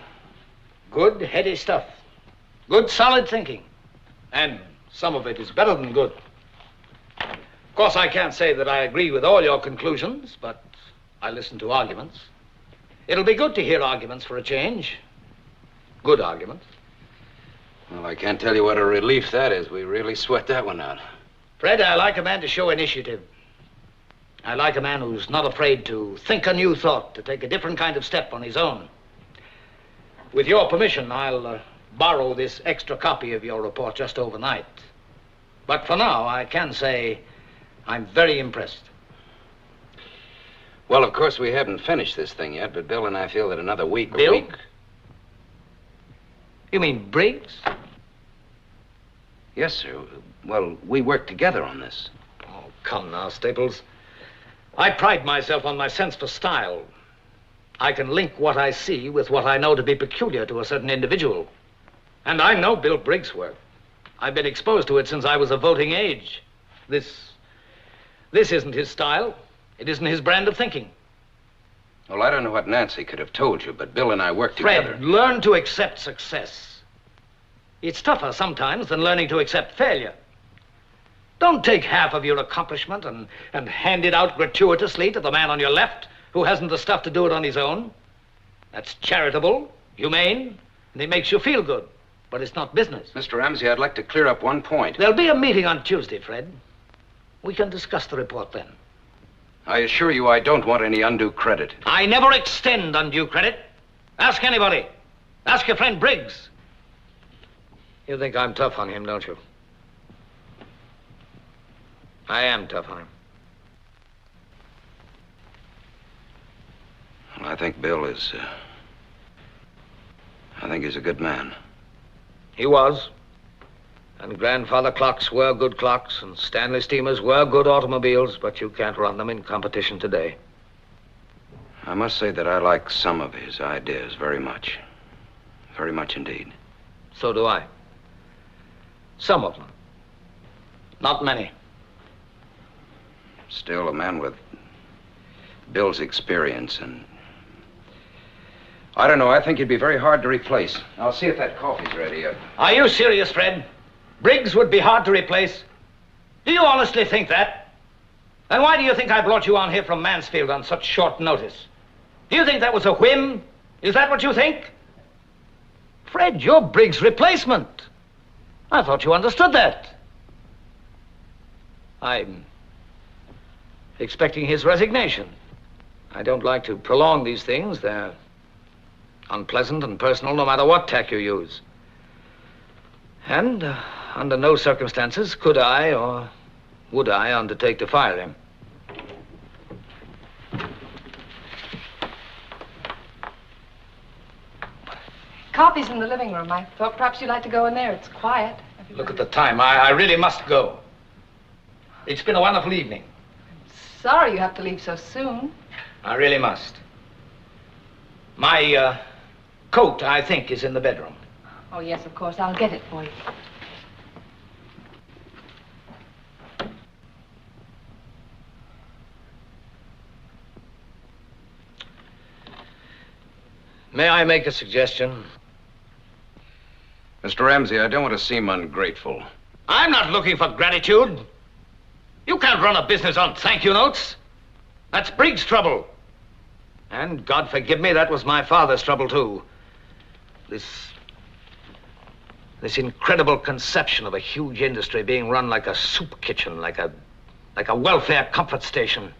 Good, heady stuff. Good, solid thinking. And some of it is better than good. Of course, I can't say that I agree with all your conclusions, but I listen to arguments. It'll be good to hear arguments for a change. Good arguments. Well, I can't tell you what a relief that is. We really sweat that one out. Fred, I like a man to show initiative. I like a man who's not afraid to think a new thought, to take a different kind of step on his own. With your permission, I'll borrow this extra copy of your report just overnight. But for now, I can say I'm very impressed. Well, of course, we haven't finished this thing yet, but Bill and I feel that another week... Bill? A week... You mean Briggs? Yes, sir. Well, we work together on this. Oh, come now, Staples. I pride myself on my sense for style. I can link what I see with what I know to be peculiar to a certain individual. And I know Bill Briggs' work. I've been exposed to it since I was of voting age. This isn't his style. It isn't his brand of thinking. Well, I don't know what Nancy could have told you, but Bill and I work together. Fred, learn to accept success. It's tougher sometimes than learning to accept failure. Don't take half of your accomplishment and hand it out gratuitously to the man on your left who hasn't the stuff to do it on his own. That's charitable, humane, and it makes you feel good. But it's not business. Mr. Ramsey, I'd like to clear up one point. There'll be a meeting on Tuesday, Fred. We can discuss the report then. I assure you I don't want any undue credit. I never extend undue credit. Ask anybody. Ask your friend Briggs. You think I'm tough on him, don't you? I am tough on him. Well, I think Bill is... I think he's a good man. He was. And grandfather clocks were good clocks, and Stanley steamers were good automobiles, but you can't run them in competition today. I must say that I like some of his ideas very much. Very much indeed. So do I. Some of them. Not many. Still, a man with Bill's experience and... I don't know, I think he'd be very hard to replace. I'll see if that coffee's ready. Are you serious, Fred? Briggs would be hard to replace? Do you honestly think that? And why do you think I brought you on here from Mansfield on such short notice? Do you think that was a whim? Is that what you think? Fred, you're Briggs' replacement. I thought you understood that. I'm expecting his resignation. I don't like to prolong these things. They're unpleasant and personal no matter what tack you use. And under no circumstances could I or would I undertake to fire him. Coffee's in the living room. I thought perhaps you'd like to go in there. It's quiet. Look at the time. I really must go. It's been a wonderful evening. Sorry you have to leave so soon. I really must. My coat, I think, is in the bedroom. Oh, yes, of course. I'll get it for you. May I make a suggestion? Mr. Ramsey, I don't want to seem ungrateful. I'm not looking for gratitude. You can't run a business on thank you notes. That's Briggs' trouble. And God forgive me, that was my father's trouble, too. This incredible conception of a huge industry being run like a soup kitchen, like a welfare comfort station.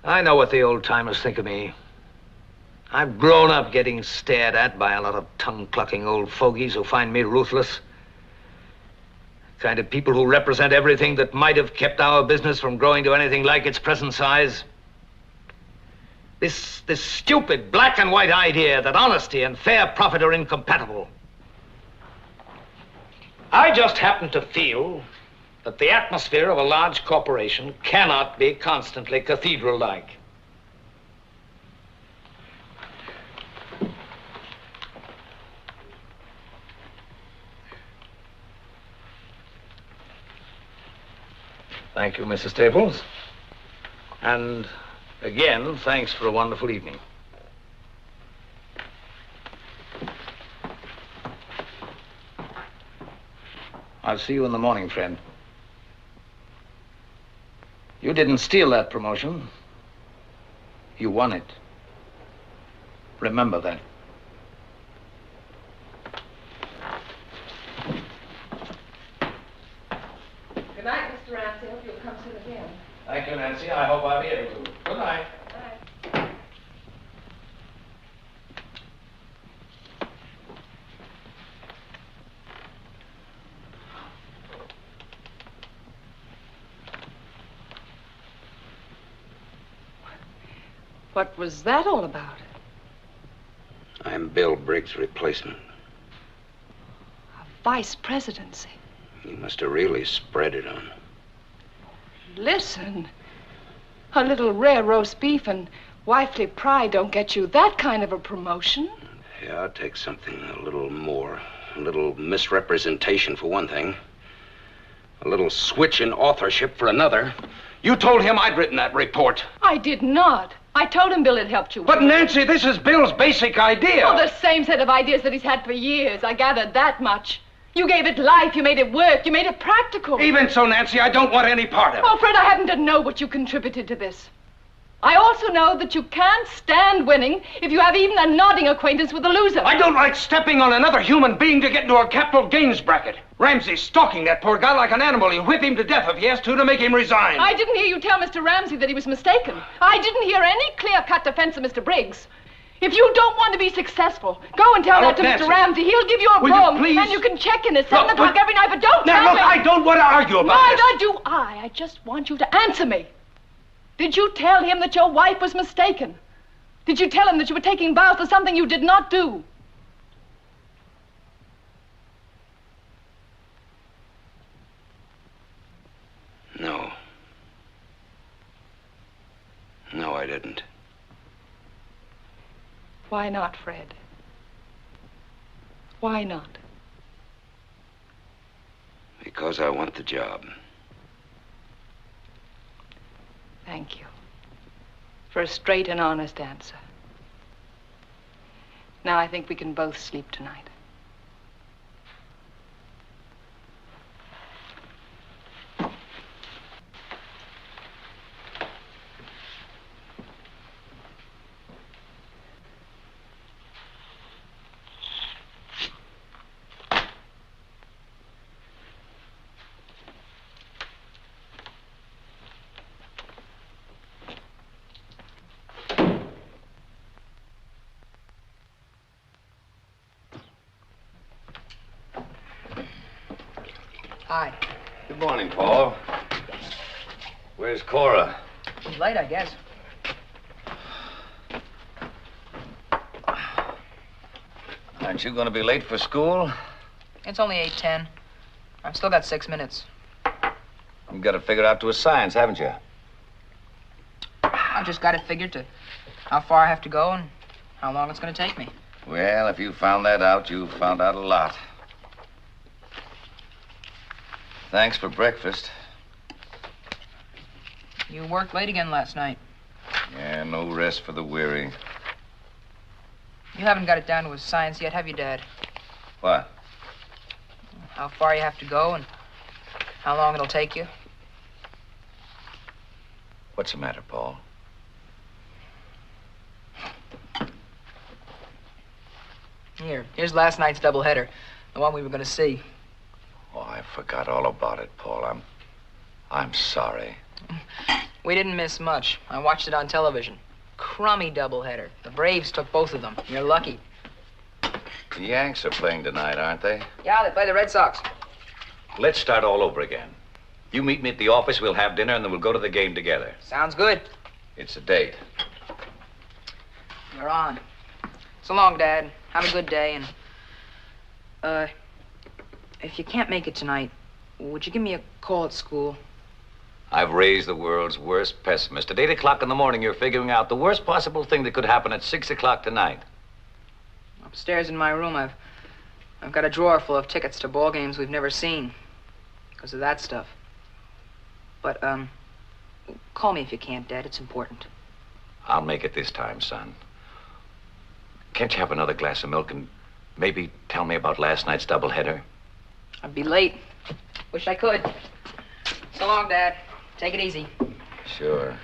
I know what the old-timers think of me. I've grown up getting stared at by a lot of tongue-clucking old fogies who find me ruthless. The kind of people who represent everything that might have kept our business from growing to anything like its present size. This stupid black and white idea that honesty and fair profit are incompatible. I just happen to feel that the atmosphere of a large corporation cannot be constantly cathedral-like. Thank you, Mrs. Staples. And again, thanks for a wonderful evening. I'll see you in the morning, friend. You didn't steal that promotion. You won it. Remember that. Good night, Mr. Ramsey. Hope you'll come soon again. Thank you, Nancy. I hope I'll be able to. Good night. What was that all about? I'm Bill Briggs' replacement. Vice presidency. You must have really spread it on. Listen, a little rare roast beef and wifely pride don't get you that kind of a promotion. Yeah, I'll take something a little more. A little misrepresentation for one thing. A little switch in authorship for another. You told him I'd written that report. I did not. I told him Bill had helped you. But Nancy, this is Bill's basic idea. Oh, the same set of ideas that he's had for years. I gathered that much. You gave it life, you made it work, you made it practical. Even so, Nancy, I don't want any part of it. Oh, Fred, I happen to know what you contributed to this. I also know that you can't stand winning if you have even a nodding acquaintance with a loser. I don't like stepping on another human being to get into a capital gains bracket. Ramsey's stalking that poor guy like an animal. He'll whip him to death if he has to make him resign. I didn't hear you tell Mr. Ramsey that he was mistaken. I didn't hear any clear-cut defense of Mr. Briggs. If you don't want to be successful, go and tell that to Nancy. Mr. Ramsey. He'll give you a Will you room, please? and you can check in at 7 o'clock every night, but don't Now, tell look, me. I don't want to argue about this. Neither do I. I just want you to answer me. Did you tell him that your wife was mistaken? Did you tell him that you were taking vows for something you did not do? No. No, I didn't. Why not, Fred? Why not? Because I want the job. Thank you for a straight and honest answer. Now I think we can both sleep tonight. Hi. Good morning, Paul. Where's Cora? She's late, I guess. Aren't you going to be late for school? It's only 8:10. I've still got 6 minutes. You've got it figured out to a science, haven't you? I just got it figured to how far I have to go and how long it's going to take me. Well, if you found that out, you've found out a lot. Thanks for breakfast. You worked late again last night. Yeah, no rest for the weary. You haven't got it down to a science yet, have you, Dad? What? How far you have to go and how long it'll take you? What's the matter, Paul? Here's last night's doubleheader, the one we were going to see. Oh, I forgot all about it, Paul. I'm sorry. We didn't miss much. I watched it on television. Crummy doubleheader. The Braves took both of them. You're lucky. The Yanks are playing tonight, aren't they? Yeah, they play the Red Sox. Let's start all over again. You meet me at the office, we'll have dinner, and then we'll go to the game together. Sounds good. It's a date. You're on. So long, Dad. Have a good day, and, if you can't make it tonight, would you give me a call at school? I've raised the world's worst pessimist. At 8 o'clock in the morning, you're figuring out the worst possible thing that could happen at 6 o'clock tonight. Upstairs in my room, I've got a drawer full of tickets to ball games we've never seen because of that stuff. But, call me if you can't, Dad. It's important. I'll make it this time, son. Can't you have another glass of milk and maybe tell me about last night's doubleheader? I'd be late. Wish I could. So long, Dad. Take it easy. Sure.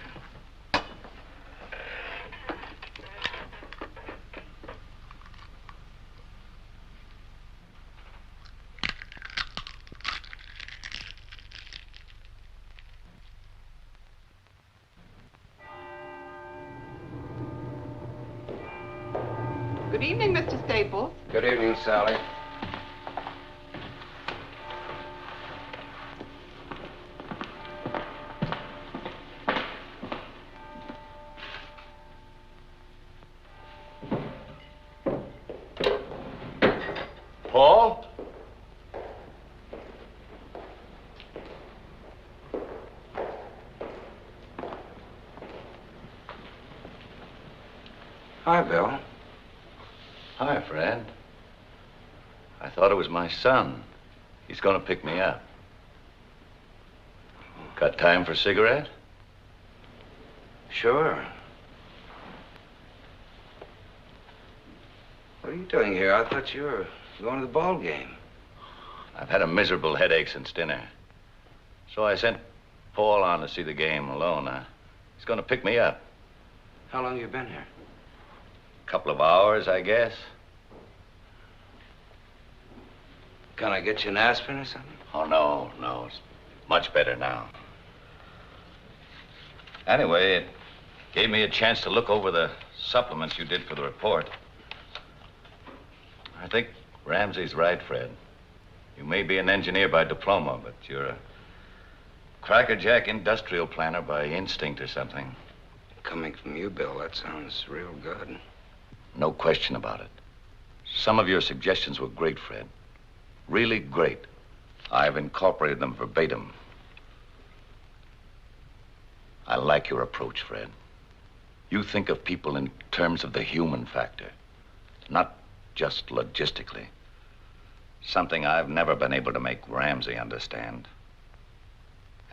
Good evening, Mr. Staples. Good evening, Sally. Paul? Hi, Bill. Hi, Fred. I thought it was my son. He's going to pick me up. Got time for a cigarette? Sure. What are you doing here? I thought you were going to the ball game. I've had a miserable headache since dinner. So I sent Paul on to see the game alone. He's going to pick me up. How long you been here? A couple of hours, I guess. Can I get you an aspirin or something? Oh, no. It's much better now. Anyway, it gave me a chance to look over the supplements you did for the report. I think Ramsey's right, Fred. You may be an engineer by diploma, but you're a crackerjack industrial planner by instinct or something. Coming from you, Bill, that sounds real good. No question about it. Some of your suggestions were great, Fred. Really great. I've incorporated them verbatim. I like your approach, Fred. You think of people in terms of the human factor, not just logistically. Something I've never been able to make Ramsey understand.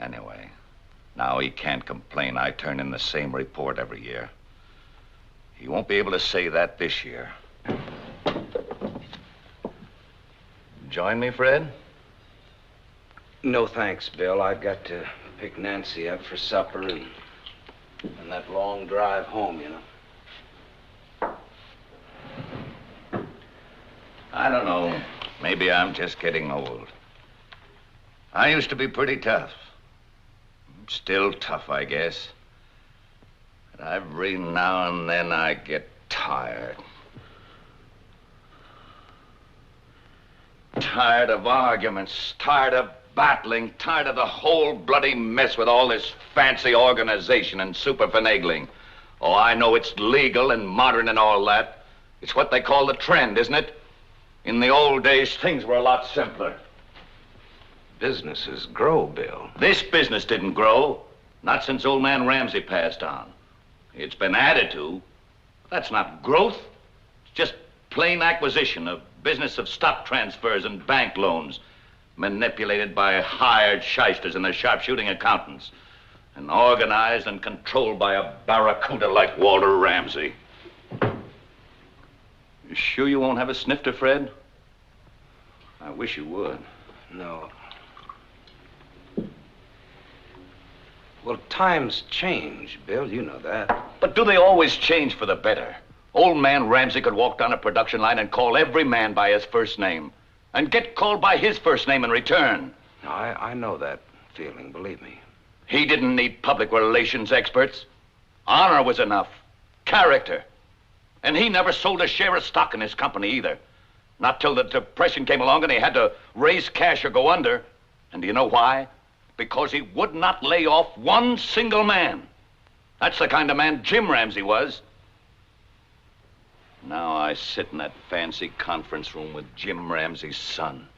Anyway, now he can't complain I turn in the same report every year. He won't be able to say that this year. Join me, Fred? No thanks, Bill. I've got to pick Nancy up for supper and that long drive home, you know. I don't know. Maybe I'm just getting old. I used to be pretty tough. Still tough, I guess. But every now and then I get tired. Tired of arguments, tired of battling, tired of the whole bloody mess with all this fancy organization and super finagling. Oh, I know it's legal and modern and all that. It's what they call the trend, isn't it? In the old days, things were a lot simpler. Businesses grow, Bill. This business didn't grow. Not since old man Ramsey passed on. It's been added to. That's not growth. It's just plain acquisition, a business of stock transfers and bank loans, manipulated by hired shysters and their sharpshooting accountants, and organized and controlled by a barracuda like Walter Ramsey. You sure you won't have a snifter, Fred? I wish you would. No. Well, times change, Bill. You know that. But do they always change for the better? Old man Ramsey could walk down a production line and call every man by his first name, and get called by his first name in return. No, I know that feeling, believe me. He didn't need public relations experts. Honor was enough. Character. And he never sold a share of stock in his company either. Not till the Depression came along and he had to raise cash or go under. And do you know why? Because he would not lay off one single man. That's the kind of man Jim Ramsey was. Now I sit in that fancy conference room with Jim Ramsey's son.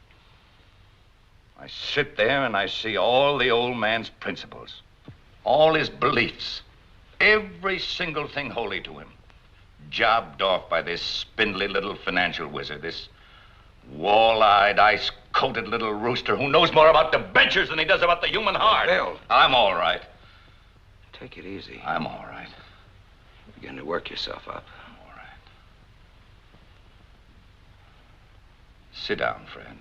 I sit there and I see all the old man's principles, all his beliefs, every single thing holy to him, jobbed off by this spindly little financial wizard, this Wall-eyed, ice-coated little rooster who knows more about debentures than he does about the human heart. Bill. I'm all right. Take it easy. I'm all right. You're beginning to work yourself up. All right. Sit down, friend.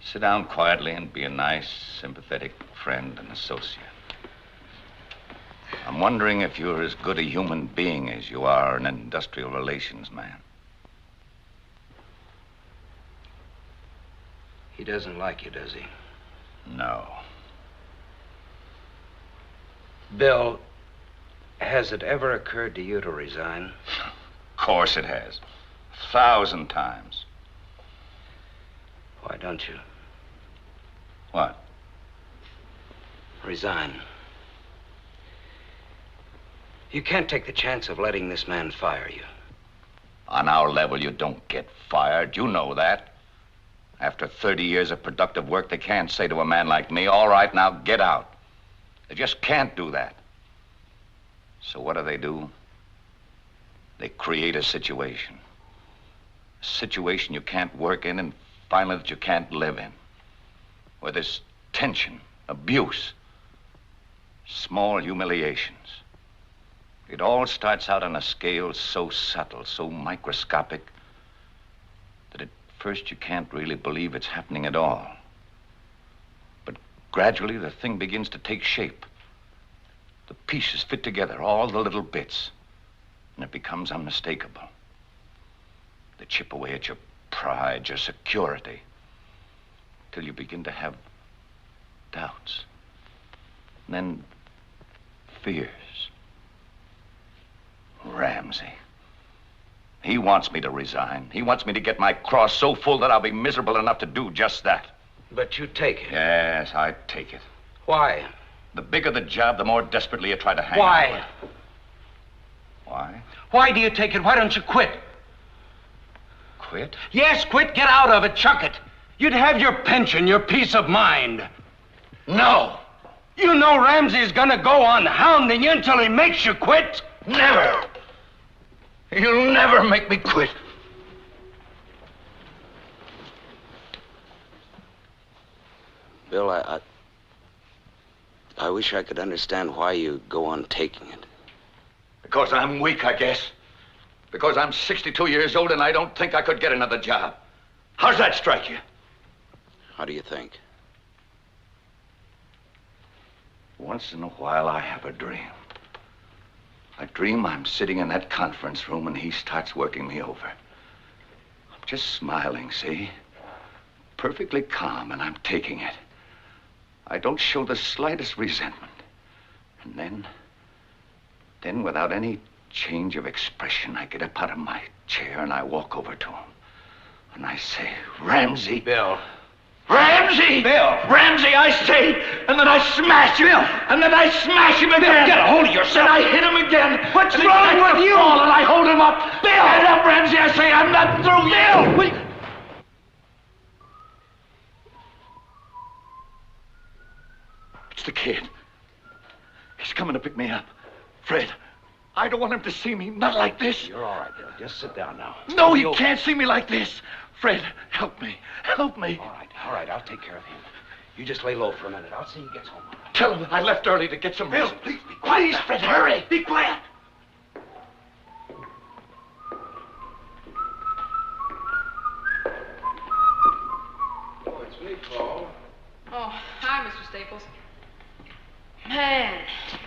Sit down quietly and be a nice, sympathetic friend and associate. I'm wondering if you're as good a human being as you are an industrial relations man. He doesn't like you, does he? No. Bill, has it ever occurred to you to resign? Of course it has. 1,000 times. Why don't you? What? Resign. You can't take the chance of letting this man fire you. On our level, you don't get fired. You know that. After 30 years of productive work, they can't say to a man like me, all right, now get out. They just can't do that. So what do? They create a situation. A situation you can't work in and finally that you can't live in. Where there's tension, abuse, small humiliations. It all starts out on a scale so subtle, so microscopic, that at first you can't really believe it's happening at all. But gradually the thing begins to take shape. The pieces fit together, all the little bits, and it becomes unmistakable. They chip away at your pride, your security, till you begin to have doubts, and then fears. Ramsey. He wants me to resign. He wants me to get my cross so full that I'll be miserable enough to do just that. But you take it. Yes, I take it. Why? The bigger the job, the more desperately you try to hang on. Why? Why? Why do you take it? Why don't you quit? Quit? Yes, quit. Get out of it. Chuck it. You'd have your pension, your peace of mind. No. You know Ramsey's gonna go on hounding you until he makes you quit. Never. You'll never make me quit. Bill, I wish I could understand why you go on taking it. Because I'm weak, I guess. Because I'm 62 years old and I don't think I could get another job. How's that strike you? How do you think? Once in a while, I have a dream. I dream I'm sitting in that conference room and he starts working me over. I'm just smiling, see? Perfectly calm, and I'm taking it. I don't show the slightest resentment. And then without any change of expression, I get up out of my chair and I walk over to him. And I say, Ramsey. Bill. Ramsey! Bill! Ramsey, I say! And then I smash him! Bill! And then I smash him again! Bill, get a hold of yourself! And I hit him again! What's and wrong with you? And I hold him up! Bill! Get up, Ramsey, I say! I'm not through yet! Bill! It's the kid. He's coming to pick me up. Fred, I don't want him to see me, not like this. You're all right, Bill. Just sit down now. No, he can't see me like this. Fred, help me. Help me. All right, I'll take care of him. You just lay low for a minute. I'll see he gets home. Tell him I left early to get some Bill, rest. please be quiet. Please, Fred, hurry. Be quiet. Oh, it's me, Paul. Oh, hi, Mr. Staples. Man,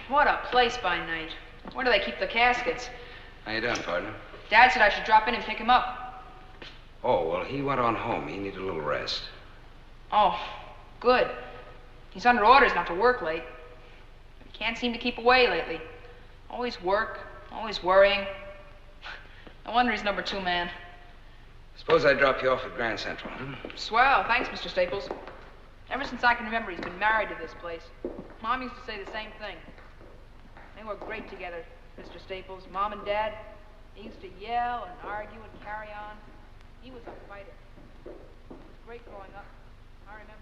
what a place by night. Where do they keep the caskets? How you doing, partner? Dad said I should drop in and pick him up. Oh, well, he went on home. He needed a little rest. Oh, good. He's under orders not to work late. He can't seem to keep away lately. Always work, always worrying. No wonder he's number 2 man. Suppose I drop you off at Grand Central, Swell, thanks, Mr. Staples. Ever since I can remember, he's been married to this place. Mom used to say the same thing. They were great together, Mr. Staples. Mom and Dad, they used to yell and argue and carry on. He was a fighter. It was great growing up. I remember.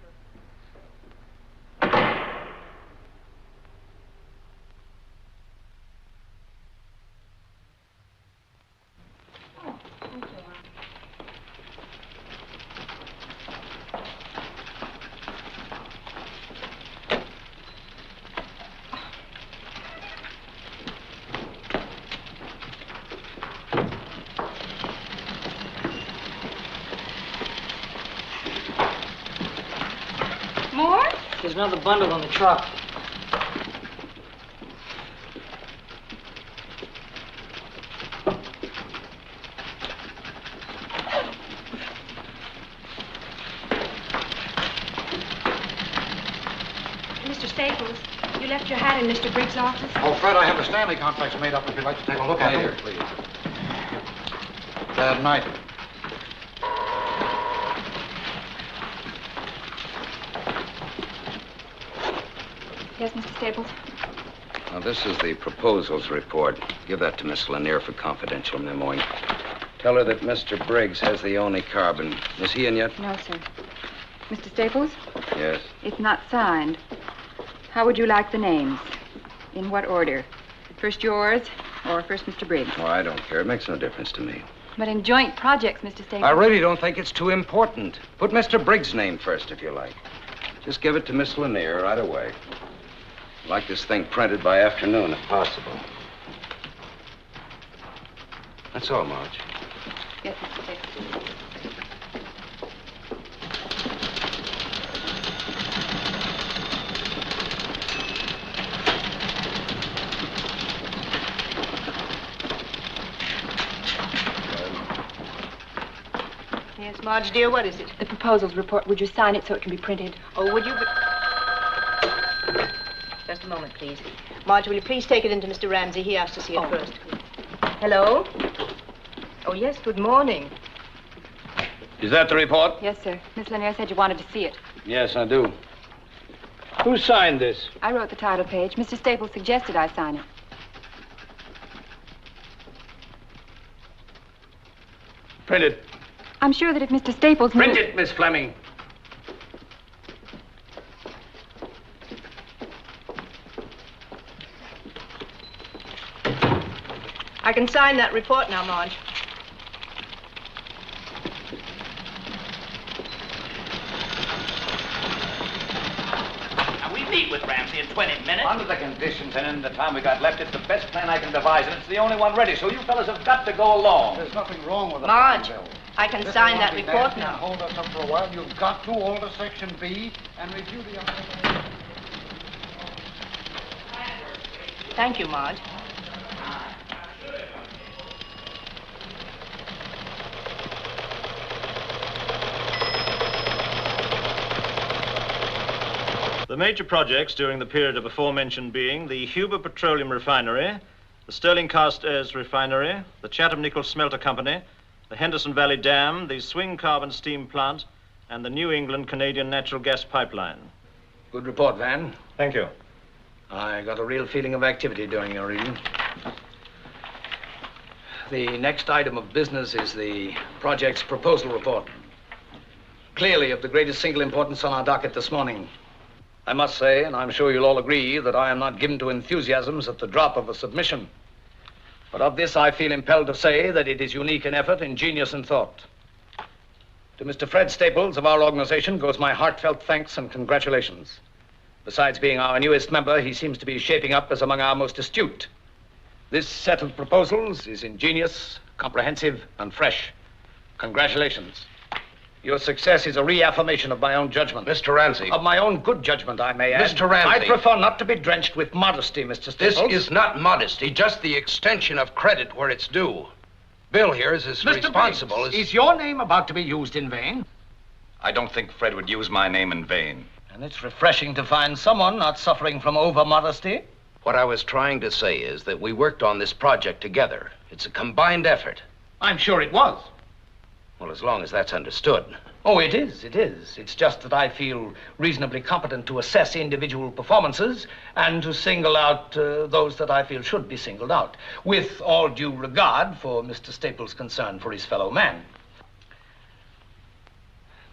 another bundle on the truck. Mr. Staples, you left your hat in Mr. Briggs' office? Oh, Fred, I have the Stanley contracts made up if you'd like to take a look at them. Please. Bad night. Yes, Mr. Staples? Now, this is the proposals report. Give that to Miss Lanier for confidential memoing. Tell her that Mr. Briggs has the only carbon. Is he in yet? No, sir. Mr. Staples? Yes. It's not signed. How would you like the names? In what order? First yours, or first Mr. Briggs? Oh, I don't care. It makes no difference to me. But in joint projects, Mr. Staples... I really don't think it's too important. Put Mr. Briggs' name first, if you like. Just give it to Miss Lanier right away. I'd like this thing printed by afternoon, if possible. That's all, Marge. Yes, Mr. Staples. Yes, Marge, dear, what is it? The proposals report. Would you sign it so it can be printed? Oh, would you... Just a moment, please. Marge, will you please take it into Mr. Ramsey? He asked to see it first. Hello? Oh, yes, good morning. Is that the report? Yes, sir. Miss Lanier said you wanted to see it. Yes, I do. Who signed this? I wrote the title page. Mr. Staples suggested I sign it. Print it. I'm sure that if Mr. Staples knew... Print it, Miss Fleming. I can sign that report now, Marge. Now, we meet with Ramsey in 20 minutes. Under the conditions and in the time we got left, it's the best plan I can devise, and it's the only one ready, so you fellas have got to go along. There's nothing wrong with it. Marge, I can sign that report now. now. Hold us up for a while. You've got to alter Section B and review the... Thank you, Marge. The major projects during the period of aforementioned being the Huber Petroleum Refinery, the Sterling Cast Airs Refinery, the Chatham Nickel Smelter Company, the Henderson Valley Dam, the Swing Carbon Steam Plant, and the New England Canadian Natural Gas Pipeline. Good report, Van. Thank you. I got a real feeling of activity during your reading. The next item of business is the project's proposal report. Clearly of the greatest single importance on our docket this morning. I must say, and I'm sure you'll all agree, that I am not given to enthusiasms at the drop of a submission. But of this, I feel impelled to say that it is unique in effort, in genius and thought. To Mr. Fred Staples of our organization goes my heartfelt thanks and congratulations. Besides being our newest member, he seems to be shaping up as among our most astute. This set of proposals is ingenious, comprehensive, and fresh. Congratulations. Your success is a reaffirmation of my own judgment. Mr. Ramsey. Of my own good judgment, I may add. Mr. Ramsey. I prefer not to be drenched with modesty, Mr. Staples. This is not modesty, just the extension of credit where it's due. Bill here is as responsible as... Is your name about to be used in vain? I don't think Fred would use my name in vain. And it's refreshing to find someone not suffering from over-modesty. What I was trying to say is that we worked on this project together. It's a combined effort. I'm sure it was. Well, as long as that's understood. Oh, it is, it is. It's just that I feel reasonably competent to assess individual performances and to single out those that I feel should be singled out, with all due regard for Mr. Staples' concern for his fellow man.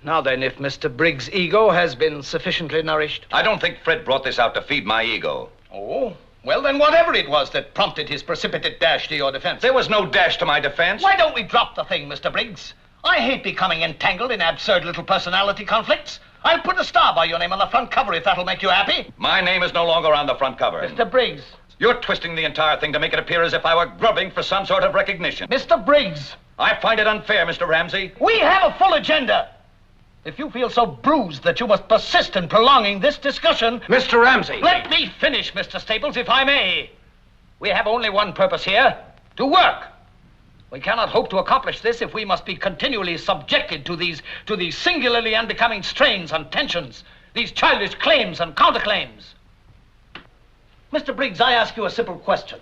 Now then, if Mr. Briggs' ego has been sufficiently nourished... I don't think Fred brought this out to feed my ego. Oh, well then whatever it was that prompted his precipitate dash to your defense... There was no dash to my defense. Why don't we drop the thing, Mr. Briggs? I hate becoming entangled in absurd little personality conflicts. I'll put a star by your name on the front cover if that'll make you happy. My name is no longer on the front cover. Mr. Briggs. You're twisting the entire thing to make it appear as if I were grubbing for some sort of recognition. Mr. Briggs. I find it unfair, Mr. Ramsey. We have a full agenda. If you feel so bruised that you must persist in prolonging this discussion... Mr. Ramsey! Let me finish, Mr. Staples, if I may. We have only one purpose here, to work. We cannot hope to accomplish this if we must be continually subjected to these singularly unbecoming strains and tensions, these childish claims and counterclaims. Mr. Briggs, I ask you a simple question.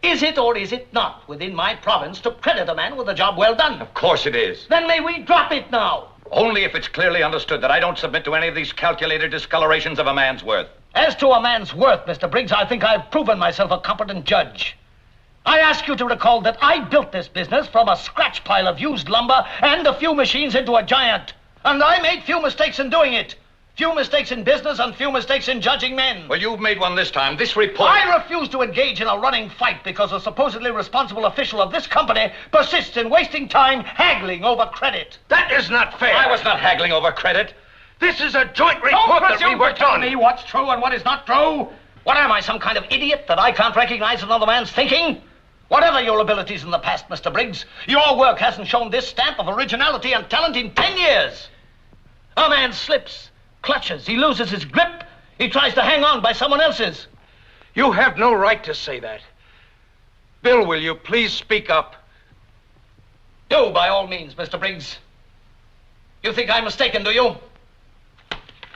Is it or is it not within my province to credit a man with a job well done? Of course it is. Then may we drop it now? Only if it's clearly understood that I don't submit to any of these calculated discolorations of a man's worth. As to a man's worth, Mr. Briggs, I think I've proven myself a competent judge. I ask you to recall that I built this business from a scratch pile of used lumber and a few machines into a giant. And I made few mistakes in doing it. Few mistakes in business and few mistakes in judging men. Well, you've made one this time. This report... I refuse to engage in a running fight because a supposedly responsible official of this company persists in wasting time haggling over credit. That is not fair. I was not haggling over credit. This is a joint report Don't that we presume worked to tell on. me what's true and what is not true. What am I, some kind of idiot that I can't recognize another man's thinking? Whatever your abilities in the past, Mr. Briggs, your work hasn't shown this stamp of originality and talent in 10 years. A man slips, clutches, he loses his grip, he tries to hang on by someone else's. You have no right to say that. Bill, will you please speak up? Do, by all means, Mr. Briggs. You think I'm mistaken, do you?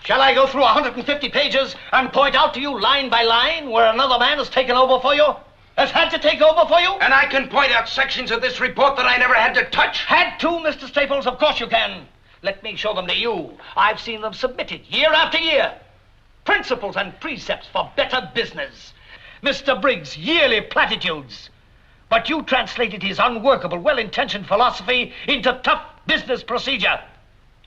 Shall I go through 150 pages and point out to you line by line where another man has taken over for you? Has had to take over for you? And I can point out sections of this report that I never had to touch. Had to, Mr. Staples? Of course you can. Let me show them to you. I've seen them submitted year after year. Principles and precepts for better business. Mr. Briggs' yearly platitudes. But you translated his unworkable, well-intentioned philosophy into tough business procedure.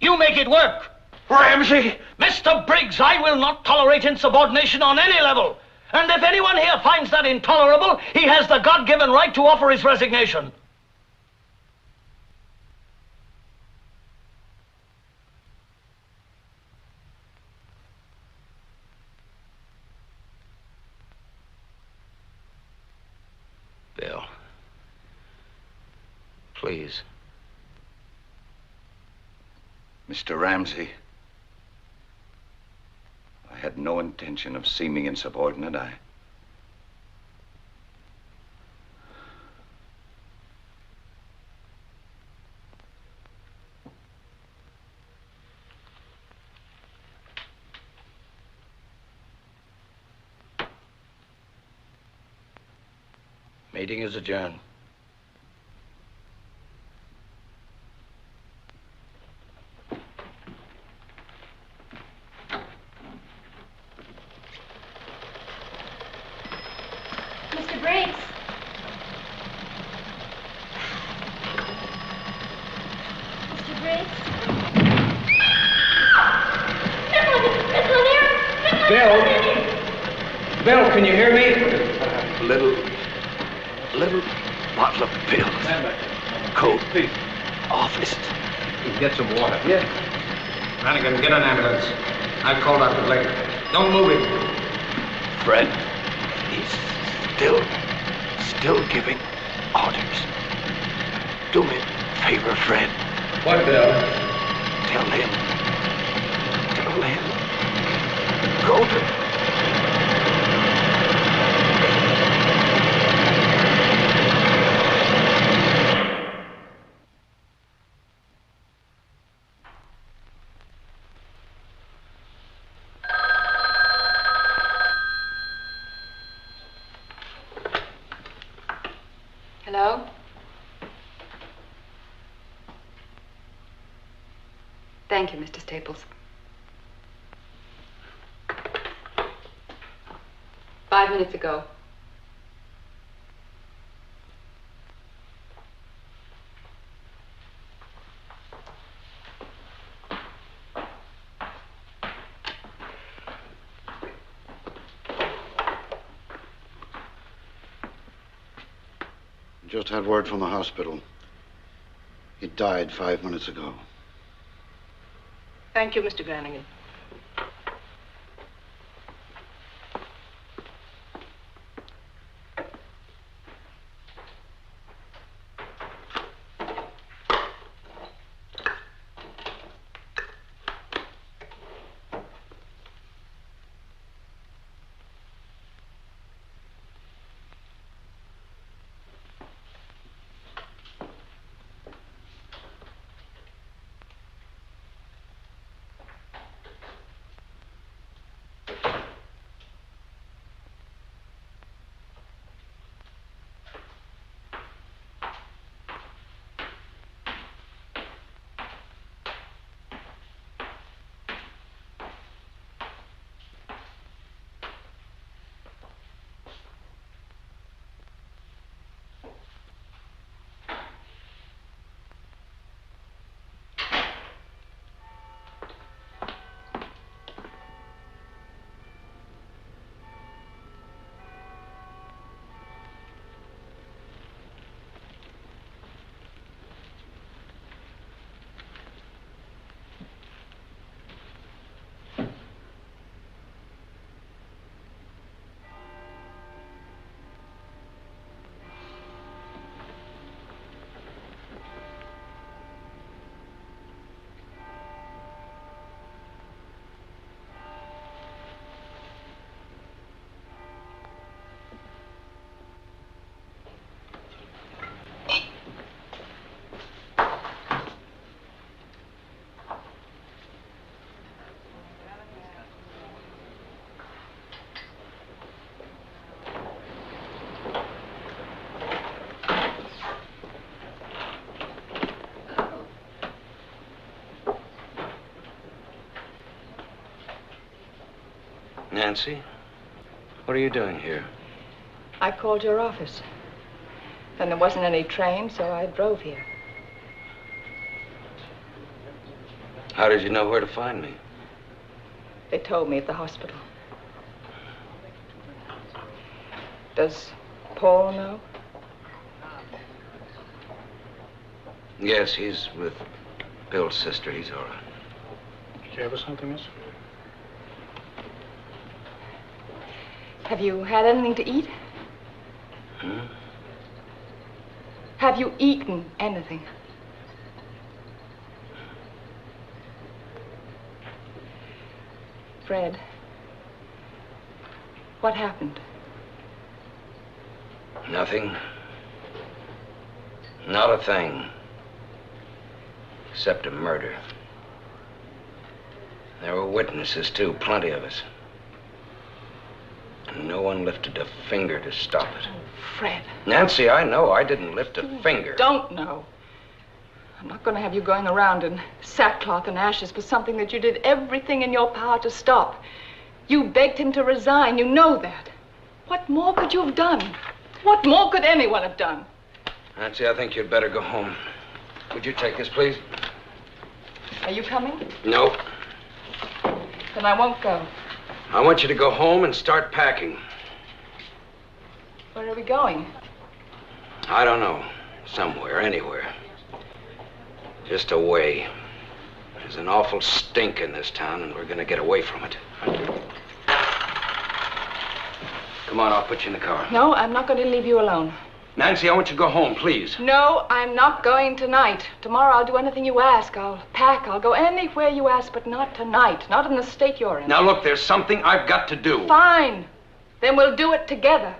You make it work. Ramsey! Mr. Briggs, I will not tolerate insubordination on any level. And if anyone here finds that intolerable, he has the God-given right to offer his resignation. Bill. Please. Mr. Ramsey, I had no intention of seeming insubordinate. Meeting is adjourned. Mr. Briggs. Mr. Briggs. Bill, can you hear me? Little bottle of pills. Coat. Office. Get some water. Yeah. Brannigan, get an ambulance. I've called Dr. Blake. Don't move him. Fred, he's still giving orders. Do me a favor, Fred. What, Bill? Tell him. Go to... Hello? Thank you, Mr. Staples. 5 minutes ago. Just had word from the hospital. He died 5 minutes ago. Thank you, Mr. Brannigan. Nancy, what are you doing here? I called your office. Then there wasn't any train, so I drove here. How did you know where to find me? They told me at the hospital. Does Paul know? Yes, he's with Bill's sister. He's all right. Did you have something, miss? Have you had anything to eat? Have you eaten anything? Fred, what happened? Nothing. Not a thing. Except a murder. There were witnesses, too, plenty of us. And no one lifted a finger to stop it. Fred. Nancy, I know I didn't lift a finger. Don't know. I'm not going to have you going around in sackcloth and ashes for something that you did everything in your power to stop. You begged him to resign. You know that. What more could you have done? What more could anyone have done? Nancy, I think you'd better go home. Would you take this, please? Are you coming? No. Then I won't go. I want you to go home and start packing. Where are we going? I don't know. Somewhere, anywhere. Just away. There's an awful stink in this town, and we're gonna get away from it. Come on, I'll put you in the car. No, I'm not going to leave you alone. Nancy, I want you to go home, please. No, I'm not going tonight. Tomorrow I'll do anything you ask. I'll pack. I'll go anywhere you ask, but not tonight. Not in the state you're in. Now, look, there's something I've got to do. Fine. Then we'll do it together.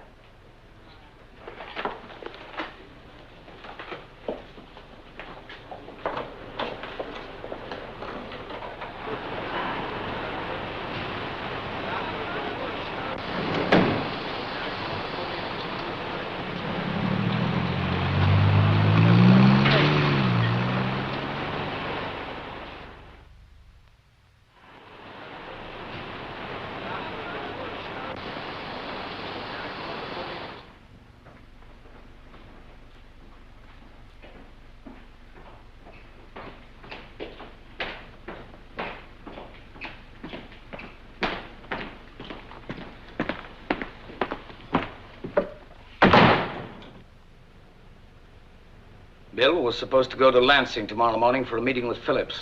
Bill was supposed to go to Lansing tomorrow morning for a meeting with Phillips.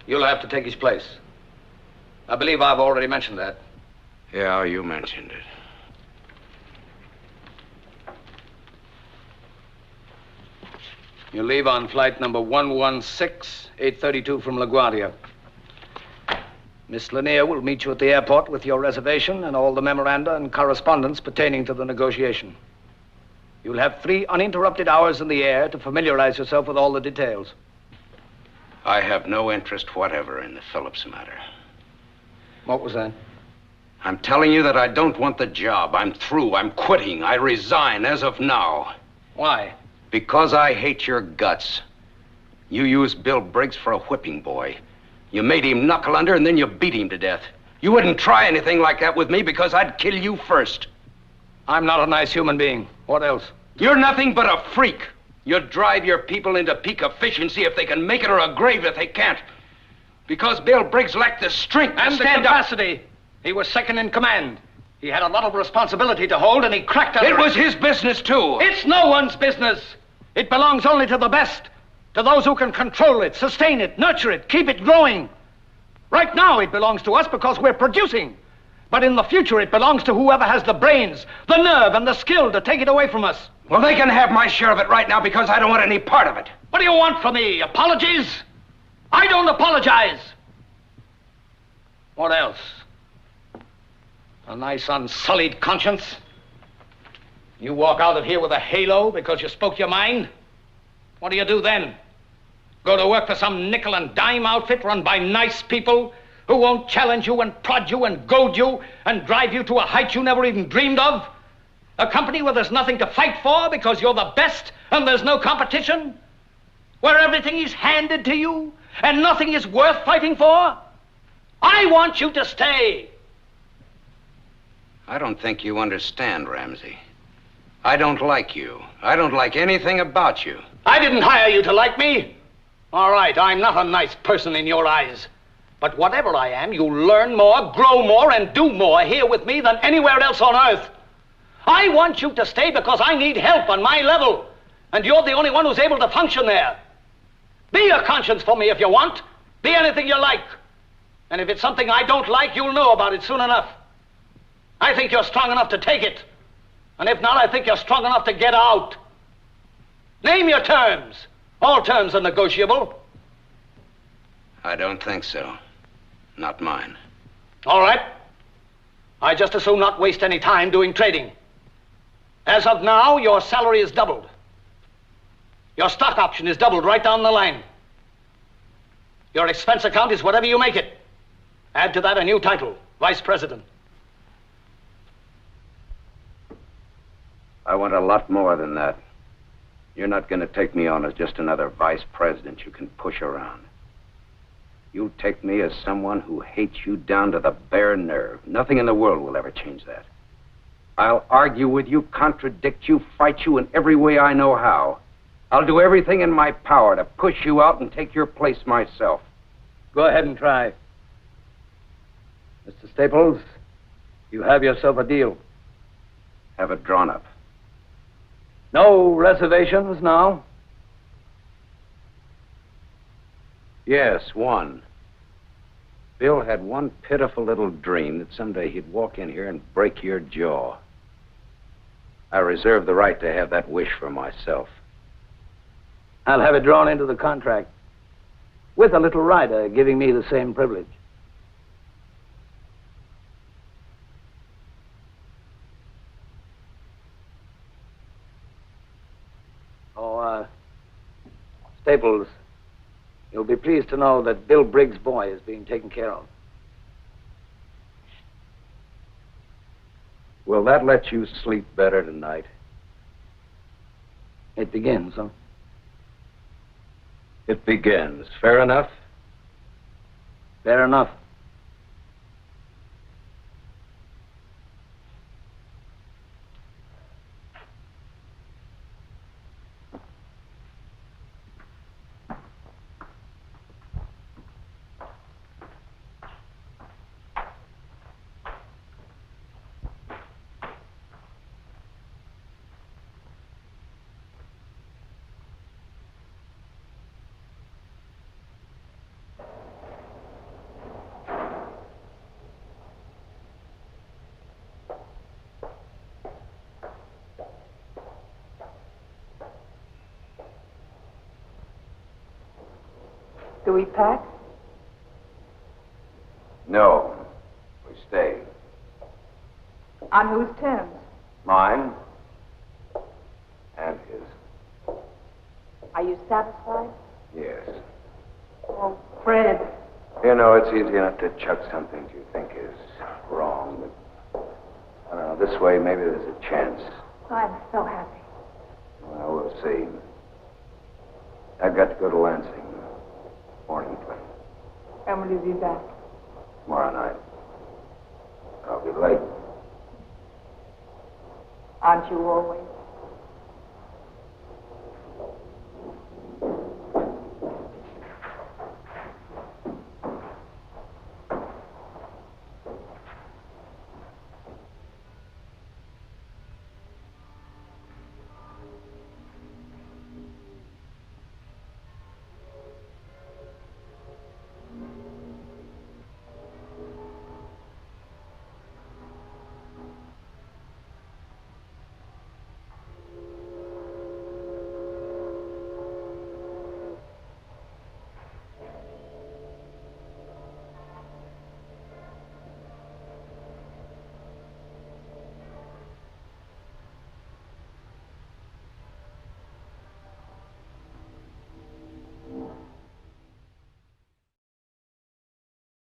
You'll have to take his place. I believe I've already mentioned that. Yeah, you mentioned it. You leave on flight number 116, 832 from LaGuardia. Miss Lanier will meet you at the airport with your reservation and all the memoranda and correspondence pertaining to the negotiation. You'll have 3 uninterrupted hours in the air to familiarize yourself with all the details. I have no interest whatever in the Phillips matter. What was that? I'm telling you that I don't want the job. I'm through. I'm quitting. I resign as of now. Why? Because I hate your guts. You used Bill Briggs for a whipping boy. You made him knuckle under and then you beat him to death. You wouldn't try anything like that with me because I'd kill you first. I'm not a nice human being. What else? You're nothing but a freak. You drive your people into peak efficiency if they can make it or a grave if they can't. Because Bill Briggs lacked the strength and to the stand capacity. He was second in command. He had a lot of responsibility to hold, and he cracked under it. It was his business, too. It's no one's business. It belongs only to the best, to those who can control it, sustain it, nurture it, keep it growing. Right now, it belongs to us because we're producing. But in the future, it belongs to whoever has the brains, the nerve, and the skill to take it away from us. Well, they can have my share of it right now because I don't want any part of it. What do you want from me? Apologies? I don't apologize. What else? A nice unsullied conscience? You walk out of here with a halo because you spoke your mind? What do you do then? Go to work for some nickel and dime outfit run by nice people who won't challenge you and prod you and goad you and drive you to a height you never even dreamed of? A company where there's nothing to fight for because you're the best and there's no competition? Where everything is handed to you and nothing is worth fighting for? I want you to stay. I don't think you understand, Ramsey. I don't like you. I don't like anything about you. I didn't hire you to like me. All right, I'm not a nice person in your eyes. But whatever I am, you learn more, grow more, and do more here with me than anywhere else on earth. I want you to stay because I need help on my level. And you're the only one who's able to function there. Be a conscience for me if you want. Be anything you like. And if it's something I don't like, you'll know about it soon enough. I think you're strong enough to take it. And if not, I think you're strong enough to get out. Name your terms. All terms are negotiable. I don't think so. Not mine. All right. I just as soon not waste any time doing trading. As of now, your salary is doubled. Your stock option is doubled right down the line. Your expense account is whatever you make it. Add to that a new title, Vice President. I want a lot more than that. You're not going to take me on as just another vice president you can push around. You'll take me as someone who hates you down to the bare nerve. Nothing in the world will ever change that. I'll argue with you, contradict you, fight you in every way I know how. I'll do everything in my power to push you out and take your place myself. Go ahead and try. Mr. Staples, you have yourself a deal. Have it drawn up. No reservations now? Yes, one. Bill had one pitiful little dream that someday he'd walk in here and break your jaw. I reserve the right to have that wish for myself. I'll have it drawn into the contract, with a little rider giving me the same privilege. Staples, you'll be pleased to know that Bill Briggs' boy is being taken care of. Will that let you sleep better tonight? It begins, huh? It begins. Fair enough? Fair enough. Do we pack? No. We stay. On whose terms? Mine. And his. Are you satisfied? Yes. Oh, Fred. You know, it's easy enough to chuck something you think is wrong, but I don't know, this way maybe there's a chance. I'm so happy. Well, we'll see. I've got to go to Lansing. Morning. When will you be back? Tomorrow night. I'll be late. Aren't you always?